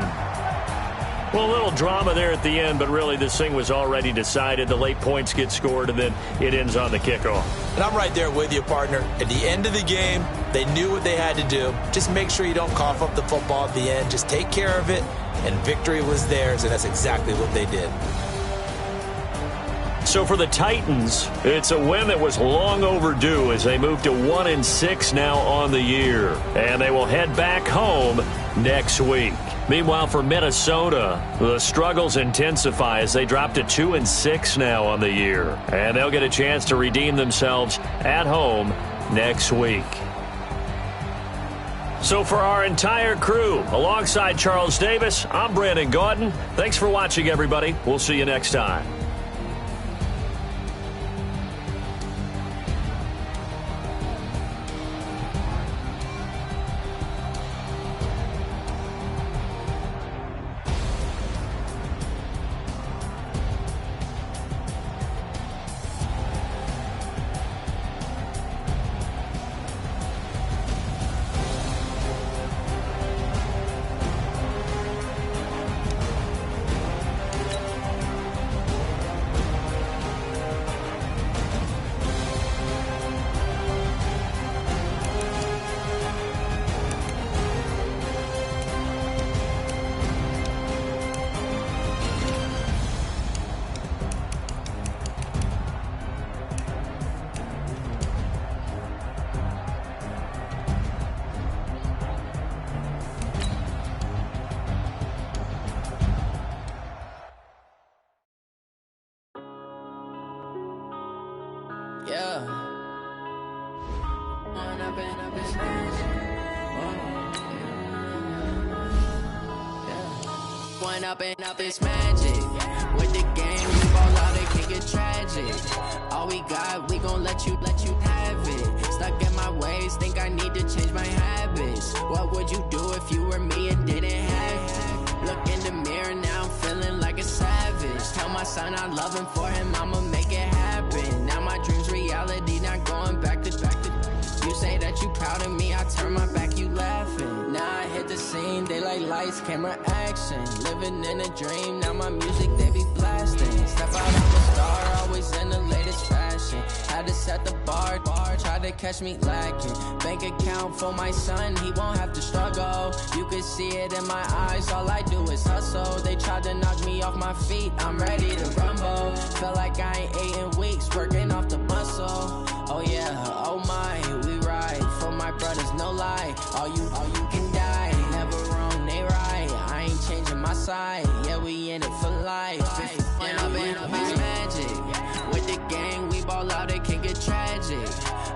Well, a little drama there at the end, but really this thing was already decided. The late points get scored, and then it ends on the kickoff. And I'm right there with you, partner. At the end of the game, they knew what they had to do. Just make sure you don't cough up the football at the end. Just take care of it, and victory was theirs, and that's exactly what they did. So for the Titans, it's a win that was long overdue as they move to 1-6 now on the year. And they will head back home next week. Meanwhile, for Minnesota, the struggles intensify as they drop to 2-6 now on the year. And they'll get a chance to redeem themselves at home next week. So for our entire crew, alongside Charles Davis, I'm Brandon Gaudin. Thanks for watching, everybody. We'll see you next time. Up is magic. With the game, we ball out, it can get tragic. All we got, we gon' let you have it. Stuck in my ways, think I need to change my habits. What would you do if you were me and didn't have it? Look in the mirror, now I'm feeling like a savage. Tell my son I love him, for him I'ma make it happen. Now my dream's reality, not going back to. You say that you proud of me, I turn my back, you laughing. Now I hit the scene, they like lights, camera, action. Living in a dream, now my music, they be blasting. Step out, I'm a star, always in the latest fashion. Had to set the bar, try to catch me lacking. Bank account for my son, he won't have to struggle. You can see it in my eyes, all I do is hustle. They tried to knock me off my feet, I'm ready to rumble. Felt like I ain't ate in weeks, working off the muscle. Oh yeah, oh my, we ride for my brothers, no lie. All you can die, never wrong, they right. I ain't changing my side, yeah, we in it for life. And I've been magic. With the gang, we ball out, it can get tragic.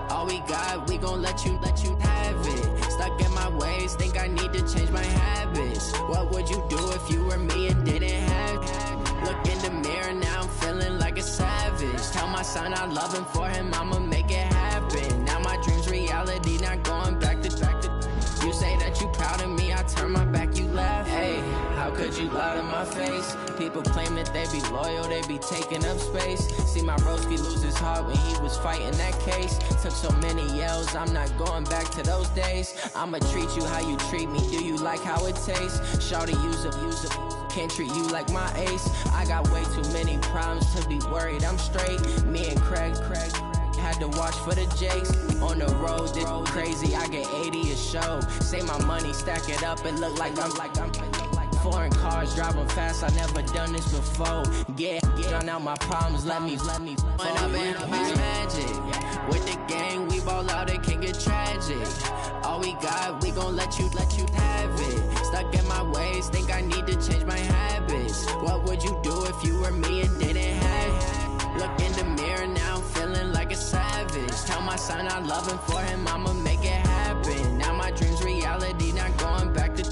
All we got, we gon' let you have it. Stuck in my ways, think I need to change my habits. What would you do if you were me and didn't have it? Look in the mirror, now I'm feeling like a savage. Tell my son I love him, for him I'ma make it happen. Now my dream's reality, not going back to. You say that you proud of me, I turn my back, you laugh. Hey, how could you lie to my face? People would claim that they be loyal, they be taking up space. See my broski lose his heart when he was fighting that case. Took so many yells, I'm not going back to those days. I'ma treat you how you treat me, do you like how it tastes? Shawty, use up, can't treat you like my ace. I got way too many problems to be worried, I'm straight. Me and Craig had to watch for the Jakes. On the road, this crazy, I get 80 a show. Say my money, stack it up, it look like I'm foreign cars, driving fast, I never done this before. Yeah, drown out my problems, let me When up in a magic, with the gang, we ball out, it can get tragic. All we got, we gon' let you have it. Stuck in my ways, think I need to change my habits. What would you do if you were me and didn't have it? Look in the mirror now, I'm feeling like a savage. Tell my son I love him, for him I'ma make it happen. Now my dream's reality, not going back to.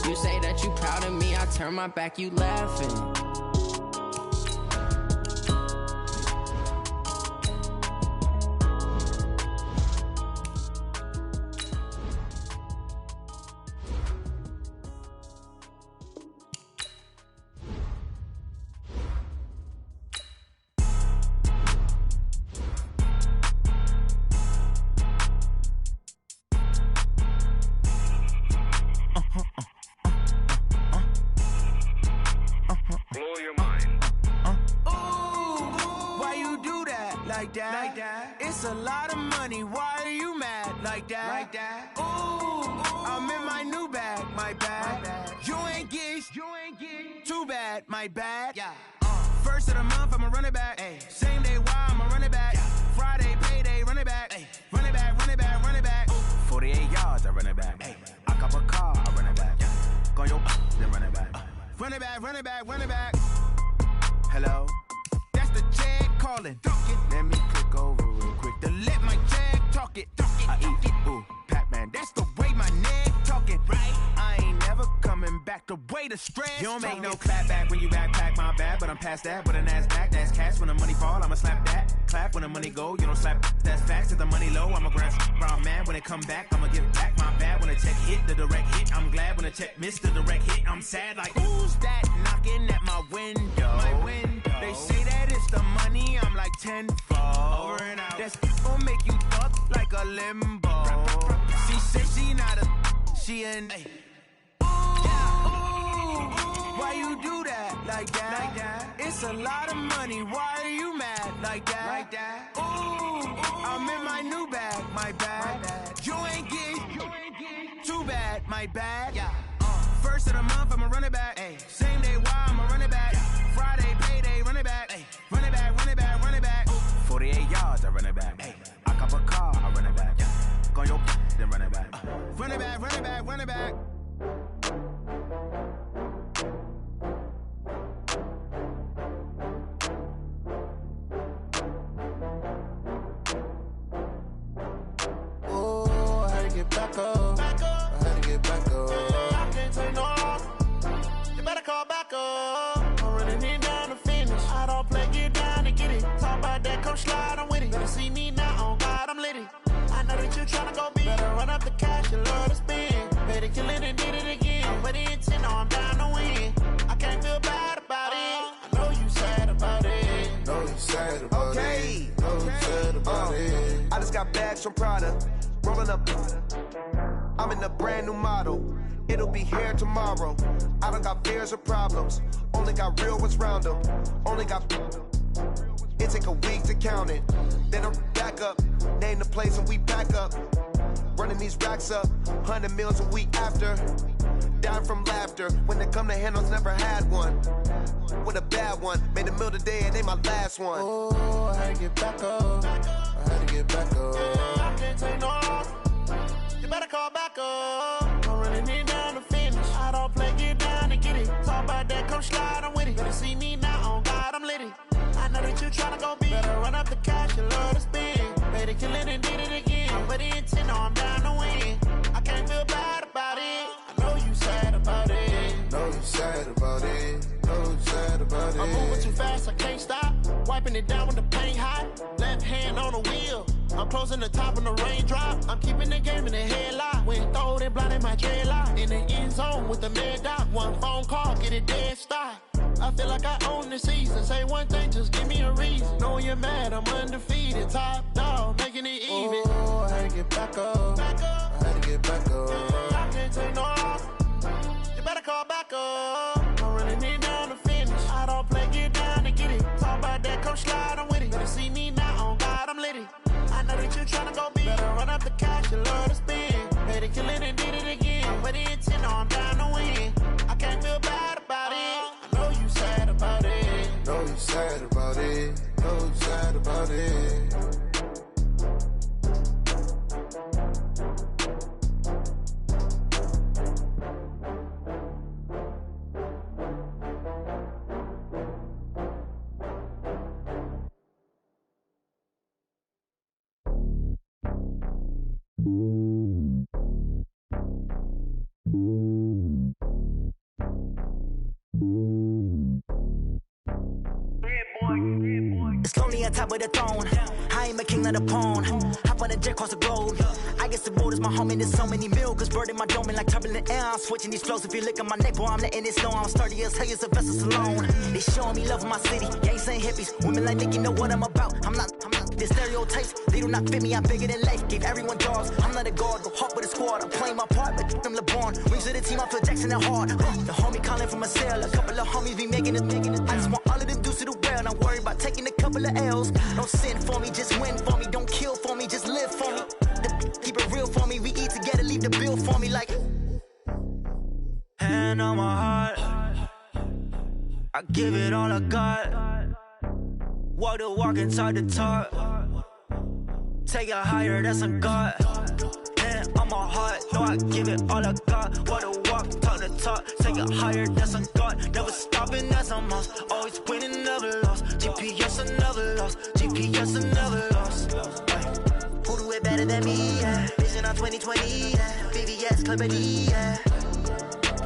You say that you proud of me, I turn my back, you laughing. It's a lot of money, why are you mad like that? Ooh, I'm in my new bag, my bad. You ain't get too bad, my bad. First of the month, I'ma run it back. Same day, why I'ma run it back. Friday, payday, run it back. Run it back, run it back, run it back. 48 yards, I run it back. I cop a car, I run it back. Go your then run it back. Run it back, run it back, run it back. Hello? That's the jag calling. Let me click over real quick to let my jag talk it. I eat it, ooh, Pac-Man. That's the way my neck talking. Right? I ain't never coming back the way the stress. You don't make no clap back when you backpack, my bad, but I'm past that. With a NASDAQ, that's cash. When the money fall, I'ma slap that. Clap when the money go, you don't slap. That's facts. If the money low, I'ma grab brown man. When it come back, I'ma give back my bad. When the check hit, the direct hit. I'm glad when the check missed the direct hit. I'm sad like, who's that knocking at my window? My window. They say that it's the money, I'm like tenfold. Over and out. That's gon' make you fuck like a limbo. She said she not a, she an. Why you do that like that? It's a lot of money, why are you mad like that? Ooh, I'm in my new bag, my bad. You ain't get too bad, my bad. First of the month, I'ma run it back. Same day, why I'ma run it back. Friday, payday, run it back. Run it back, run it back, run it back. 48 yards, I run it back. I cop a car, I run it back. Go your then run it back. Run it back, run it back, run it back. Oh, I had to get back up. I had to get back up. I can't take no loss. You better call back up. I'm running it down to finish. I don't play, get down to get it. Talk about that, come slide, I'm with it. Better see me now, on God, I'm lit it. I know that you tryna go big. Better run up the cash, you love to spend. Better kill it and did it again. I'm with the intent, I'm down to win. I can't feel bad about it. I know you sad about it. Know you sad about it. Know you sad about it. I just got bags from Prada. Rolling up. I'm in a brand new model. It'll be here tomorrow. I don't got fears or problems. Only got real ones round them. Only got. It take a week to count it. Then I'm back up. Name the place and we back up. Running these racks up. 100 meals a week after. Down from laughter. When they come to handles, never had one. With a bad one. Made a meal today and they my last one. Oh, I had to get back up. I had to get back up. I can't take no loss. You better call back up. I'm running it down to finish. I don't play, get down to get it. Talk about that, come slide, I'm with it. Better see me now, on God, I'm lit it. I know that you tryna go big. Better run up the cash, you love to spend. Better kill it and did it again. I'm with the intent, I'm down to win. I can't feel bad about it. I know you sad about it. Know you sad about it. Know you sad about it. I'm moving too fast, I can't stop. Wiping it down when the paint hot. Left hand on the wheel. I'm closing the top when the raindrop. I'm keeping the game in the headlock. When throw it blind in my dreadlock. In the end zone with the mad dot. One phone call, get it dead stop. I feel like I own the season. Say one thing, just give me a reason. Knowing you're mad, I'm undefeated. Top dog, making it even. Oh, I had to get back up. I had to get back up. I can't take no off. You better call back up. I'm running it down to finish. I don't play, get down to get it. Talk about that, come slide, I'm with it. Better see me now, on God, I'm lit it. I know that you're tryna go big. Better run up the cash, you love to spend. Made it, kill it, and did it again. With the intent, I'm down to win. I can't feel bad about it. I know you sad about it. Know you sad about it. Know you sad about it. It's lonely on top of the throne. I ain't a king of the pawn. Hop on a jet across the globe. I guess the road is my home and there's so many milkers burning my dome like turbulent air. I'm switching these flows. If you look at my neck, boy, I'm letting it slow. I'm sturdy as hell, it's a vessel alone. They showing me love in my city. Gangs ain't hippies. Women like Nick, you know what I'm about. I'm not the stereotypes. They do not fit me. I'm bigger than life. Gave everyone jaws. I'm not a guard. Go hard with a squad. I'm playing my part, but I'm LeBron. Wings of the team, I feel Jackson and hard. The homie calling from a cell. A couple of homies be making it. I just want all of them dudes to the well. Not worried about taking a couple of L's. Don't sin for me, just win for me. Don't kill for me, just live for me. Keep it real for me. We eat together, leave the bill for me like. Hand on my heart, I give it all I got. Walk the walk inside the talk. Take it higher, that's a God. Hand on my heart, no, I give it all I got. Walk the walk, talk the talk. Take it higher, that's a God. Never stopping, that's a must. Always winning, never lost. GPS, I never lost. GPS, I never lost. Who do it better than me? Yeah. Vision on 2020. Yeah. VVS, Clarity. Yeah.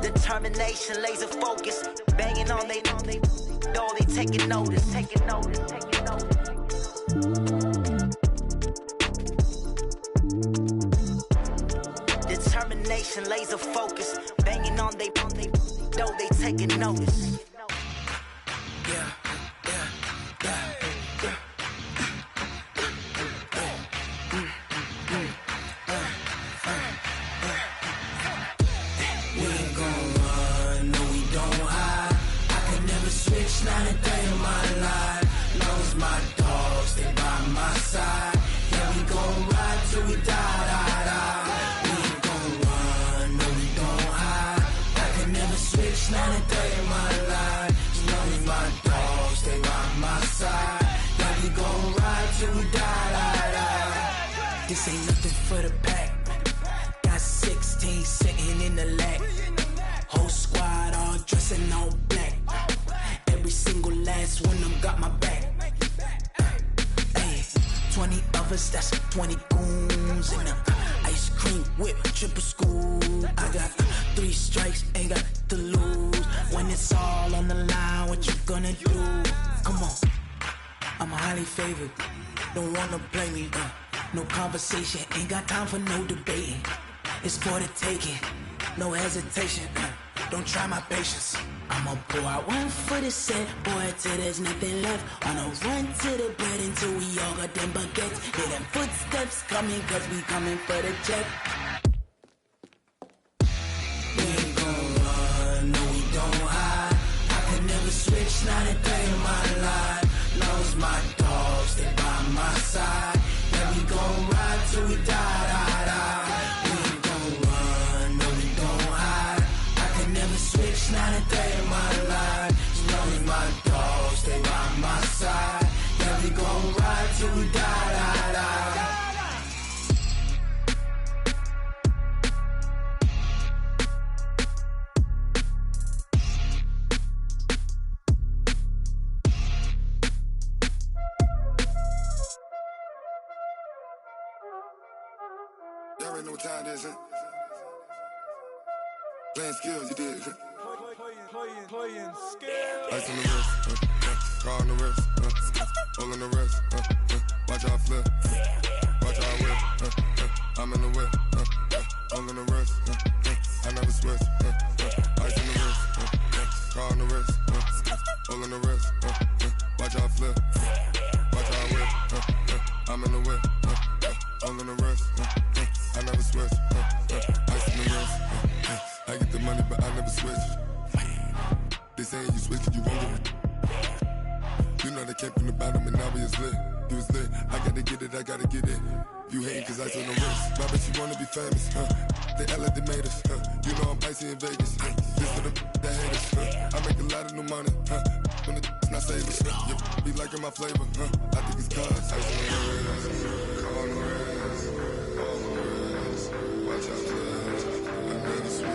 Determination, laser focus. Banging on they door, they taking notice. Taking notice. Taking notice. Determination, laser focus. Banging on they door, they taking notice. Yeah. Not a day in my life. Knows my dogs, they by my side. Yeah, we gon' ride till we die. We ain't gon' run, no, we don't hide. I can never switch, not a day in my life. Knows my dogs, they by my side. Yeah, we gon' ride till we die. This ain't nothing for the pack. Got 16 sitting in the lag. Whole squad all dressing all black. Every single last one of them got my back. Hey, 20 of us, that's 20 goons in them. Ice cream whip, triple school. I got 3 strikes, ain't got to lose. When it's all on the line, what you gonna do? Come on, I'm highly favored. Don't wanna play me, no conversation, ain't got time for no debating. It's for the taking, no hesitation. Don't try my patience. I'ma pour out one for the set, boy, till there's nothing left. On a run to the bread until we all got them baguettes. Hear them footsteps coming, cause we coming for the check. We ain't gon' run, no, we don't hide. I can never switch, not a day in my life. Knows my dogs, they by my side. Yeah, we gon' ride till we die. Switch, not a day in my life. Knowing my dogs, they by my side. Yeah, we gon' ride till we die. Y'all already know what time it is, huh? Playing skills, you did. Playing skills. Ice on the wrist, car on the wrist, hole in the wrist, watch out flip, watch out whip, I'm in the whip, hole in the wrist, I never switch, ice on the wrist, car on the wrist, all on the rest. I never switch. Ice in the wrist. I get the money, but I never switch. They saying you switch, you won't get it. You know they came from the bottom and now we is lit. You was lit, I gotta get it, I gotta get it. You hating cause ice on the wrist. My bitch, you wanna be famous, They Ella, they made us, You know I'm icy in Vegas, This for the that haters, I make a lot of new money, When the not savers, You be liking my flavor, I think it's cause ice on the wrist. On the wrist, on the wrist. Watch out, please. I never switch,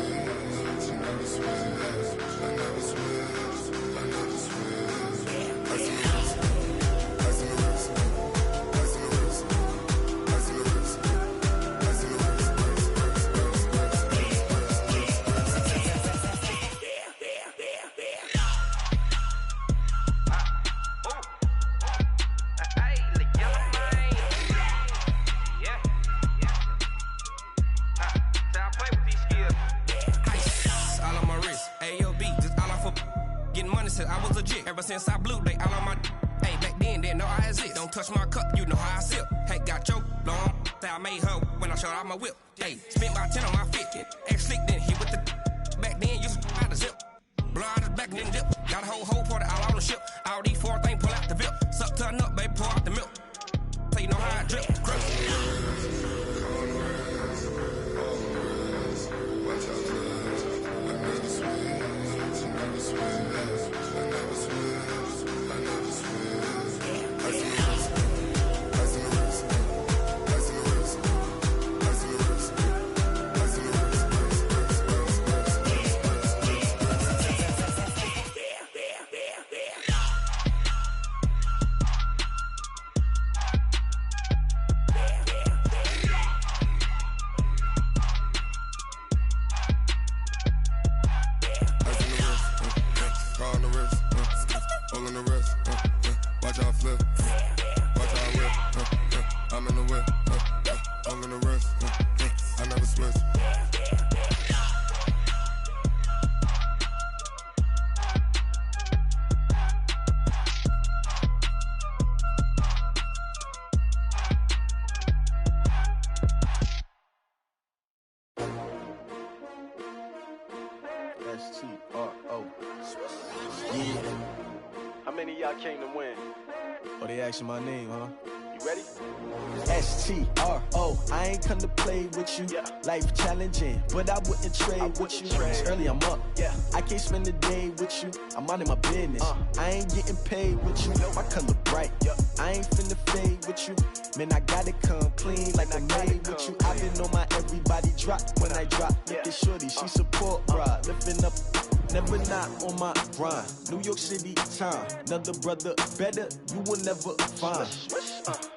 I never switch, I never switch, I never switch. Ice on the wrist, ice on the wrist, ice on the wrist, ice on the wrist, ice on the wrist. I was legit ever since I blew they all on my hey back then didn't know I exist. Don't touch my cup, you know how I sip. Hey, got your long I made her when I showed out my whip. Hey, spent about 10 on my fit. Ex-slick then hit with the back then used to out the zip. Blow out his back and then dip. Got a whole party all on the ship. All these 4 things pull out the VIP. Suck to a nut, baby, pour out the milk. So you know how I drip. Crush. Watch out, please. I never switch, I never switch. I never switch, I never switch. Ice in the wrist, ice in the wrist, ice in the wrist, ice in the wrist, ice in the wrist. All in the wrist, watch how I flip, watch how I whip, I'm in the whip, all in the wrist, I never switch. S-T-R-O. Yeah. How many of y'all came to win? Oh, they asking my name, huh? You ready? S-T-R-O. I ain't come to play with you. Yeah. Life challenging, but I wouldn't trade with you. It's early, I'm up. Yeah. I can't spend the day with you. I'm minding my business. I ain't getting paid with you. My color bright. Yeah. I ain't finna fade with you. Man, I gotta come clean like I'm made with you. I've been on my everybody drop when I drop. Look at shorty, she support ride. Lifting up. Never not on my grind. New York City time. Another brother better, you will never find.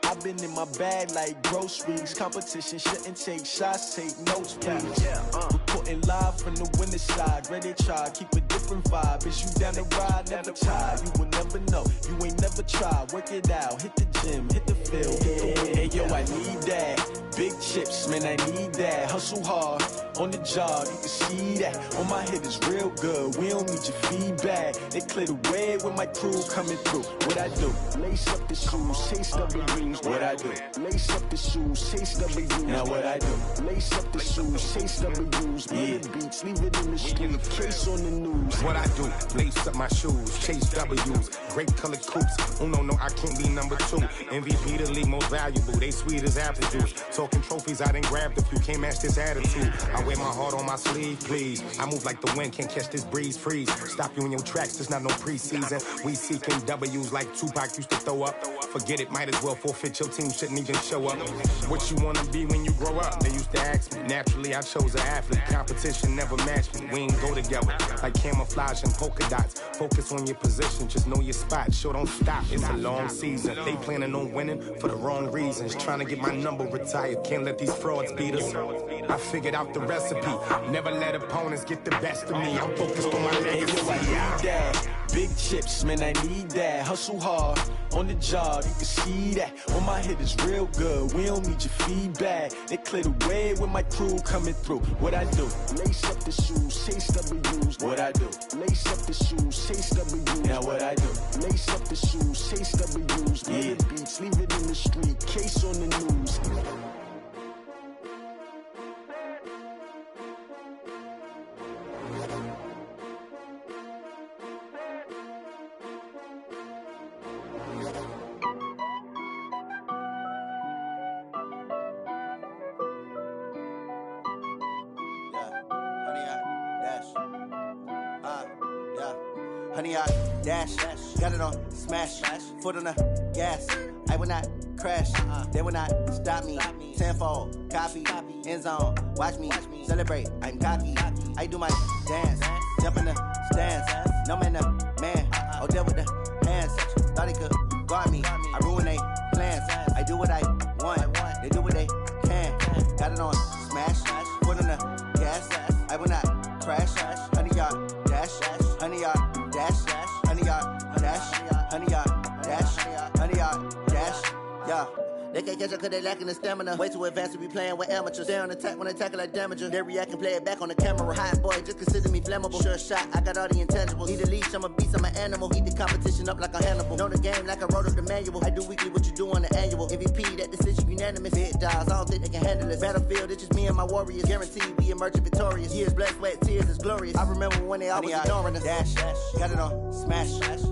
I've been in my bag like groceries. Competition shouldn't take shots, take notes, please. Reporting live from the winter side. Ready to try, keep a different vibe. Is you down the ride, never try. You will never know, you ain't never tried. Work it out, hit the gym, hit the field, hit the wind. Hey yo, I need that. Big chips, man, I need that. Hustle hard, on the job, you can see that. On my head is real good, we don't need your feedback. They clear the way with my crew coming through. What I do? Lace up the shoes, chase W's. What I do? Lace up the shoes, chase W's. Now what I do? Lace up the shoes, chase W's. Yeah. Beats, leave it in the street, case on the news. What I do? Lace up my shoes, chase W's. Great colored coops. Oh no, I can't be number 2. MVP the league most valuable. They sweet as apple juice. Talking trophies, I didn't grab the few. Can't match this attitude. I wear my heart on my sleeve, please. I move like the wind, can't catch this breeze, freeze. Stop you in your tracks, there's not no preseason. We seeking W's like Tupac used to throw up. Forget it, might as well forfeit. Your team shouldn't even show up. What you wanna be when you grow up? They used to ask me. Naturally, I chose an athlete. Competition never matched me. We ain't go together like camouflage and polka dots. Focus on your position, just know your spot. Sure, don't stop. It's a long season. They planning on winning for the wrong reasons. Trying to get my number retired. Can't let these frauds beat us. I figured out the recipe. Never let opponents get the best of me. I'm focused on my legacy. Hey, yo, I need that. Big chips, man, I need that. Hustle hard, on the job, you can see that. On my head is real good, we don't need your feedback. They clear the way with my crew coming through. What I do? Lace up the shoes, chase W's. What I do? Lace up the shoes, chase W's. Now what I do? Lace up the shoes, chase W's. Yeah. Beats, leave it in the street, case on the news. honey, I dash. Got it on smash. Foot on the gas. I will not crash. They will not stop me. Tenfold, copy, end zone. Watch me celebrate. I'm cocky. I do my dance. Jump in the stands. No man, the man. Oh, there with the hands. Thought he could guard me. I ruin they plans. I do what I want. They do what they can. Got it on smash. Foot on the gas. I will not crash. Honey, yard dash. Honey, yard dash. Honey, yard dash. Honey, yard dash. Honey, yard dash. Yeah. They can't catch up cause they lacking the stamina. Way too advanced to be playing with amateurs. They on attack when they tackle like damager. They react and play it back on the camera. Hot boy, just consider me flammable. Sure shot, I got all the intangibles. Need a leash, I'm a beast, I'm an animal. Eat the competition up like a Hannibal. Know the game like I wrote up the manual. I do weekly what you do on the annual. MVP, that decision unanimous. Big dogs, I don't think they can handle it. Battlefield, it's just me and my warriors. Guaranteed we emerge victorious. Years, blood, sweat, tears, it's glorious. I remember when they always ignoring us. Dash, got it on smash.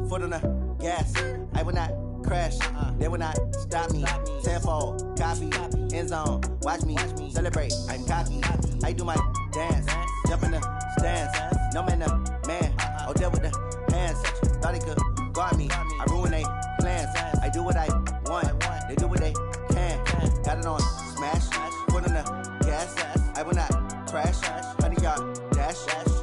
Foot on the gas. I will not crash. They will not stop me. Tenfold, copy, end zone. Watch me celebrate. I'm cocky. I do my dance. Jump in the stands. No man, the man. Oh, there with the hands. Thought he could guard me. I ruin they plans. I do what I want. They do what they can. Got it on smash. Foot on the gas. I will not crash. Honey, yard dash.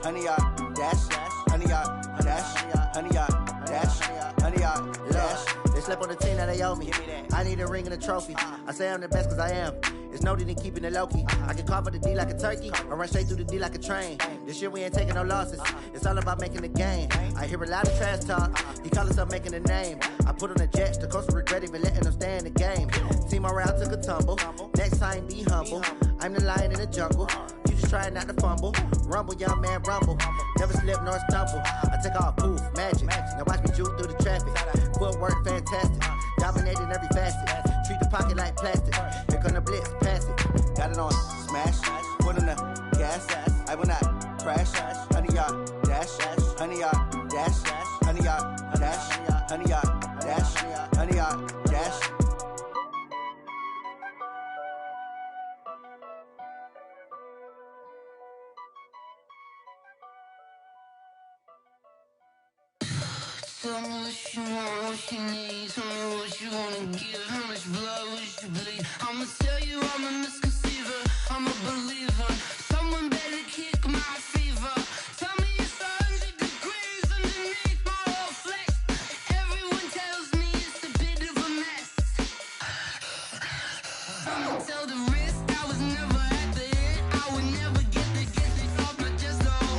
Honey, yard dash. Honey, yard dash. Honey, yard dash. Honey, yard dash. They slept on the team that they owe me. I need a ring and a trophy. I say I'm the best cause I am. It's no need in keeping it low-key. I can carve up the D like a turkey or run straight through the D like a train. This year we ain't taking no losses. It's all about making the game. I hear a lot of trash talk. He call himself making a name. I put on the Jets. The coach will regret even letting them stay in the game. Team around took a tumble. Next time be humble. I'm the lion in the jungle. You just try not to fumble. Rumble, young man, rumble. Never slip nor stumble. I take off, poof, magic. Now watch me juke through the traffic. Footwork fantastic. Dominating every facet. Treat the pocket like plastic. Here come the blitz, pass it. Got it on smash. Foot on the gas. I will not crash. Honey, yard dash. Honey, yard dash. Honey, yard dash. Honey, yard dash. Honey, yard dash. Tell me what you want, what you need. Tell me what you wanna give. How much blood would you bleed? I'ma tell you I'm a misconceiver. I'm a believer. Someone better kick my fever. Tell me it's 100 degrees underneath my whole flesh. Everyone tells me it's a bit of a mess. I'ma tell the risk I was never at the hit. I would never get this off my chest though.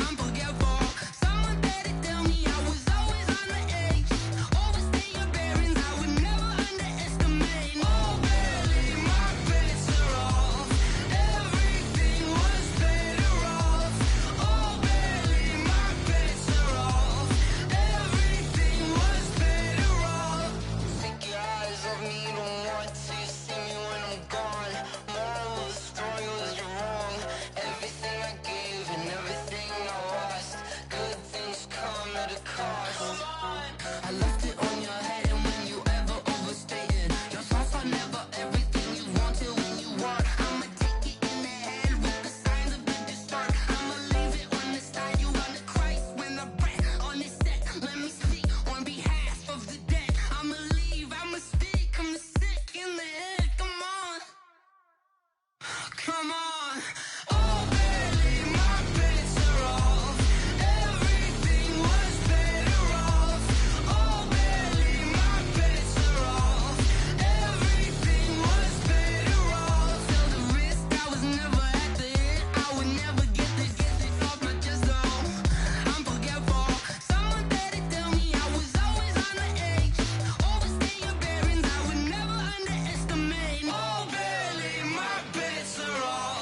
I'm forgetful. Someone better tell me I was always on the edge. Always stay your bearings. I would never underestimate. Oh, barely my bets are off. Everything was better off. Oh, barely my bets are off. Everything was better off. Take your eyes off me, don't want to see me when I'm gone. Moral of the story was you're wrong. Everything I gave and everything I lost. Good things come at a cost. I left it on your head and when you ever overstated your thoughts are never everything you wanted when you want. I'ma take it in the head with the signs of the distort. I'ma leave it on the side. You on the Christ when the breath on this set. Let me speak on behalf of the dead. I'ma leave, I'ma speak. I'm sick in the head. Come on. Come on. Oh, barely my bets are off. Everything was better off. Oh, barely my bets are off. Everything was better off. Tell the risk I was never at the hit. I would never get this off my chest though. I'm forgetful. Someone better tell me I was always on the edge. Always stay your bearings. I would never underestimate. Oh, barely my bets are off.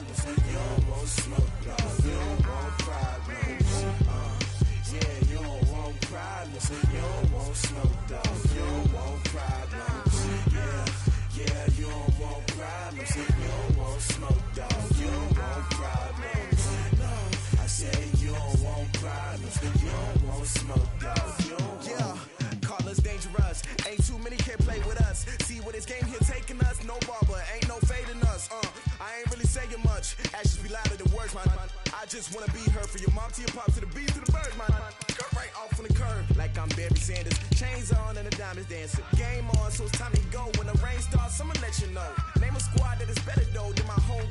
problems. You don't want smoke, dog. You don't want problems. Yeah, you don't want problems. You don't want smoke, dog. You don't want problems. Yeah, you don't want problems. You don't want smoke, dog. You don't want problems. No, I said you don't want problems. You don't want smoke, dog. You don't want. Call us dangerous. Ain't too many can play with us. See what this game here taking us. No barber, ain't no fading us. I ain't really saying much. Actions be louder than words, man. I just wanna be heard. For your mom to your pop to the beat to the bird, man. Cut right off on the curb like I'm Barry Sanders. Chains on and the diamonds dancing. Game on, so it's time to go. When the rain starts, I'ma let you know. Name a squad that is better though than my home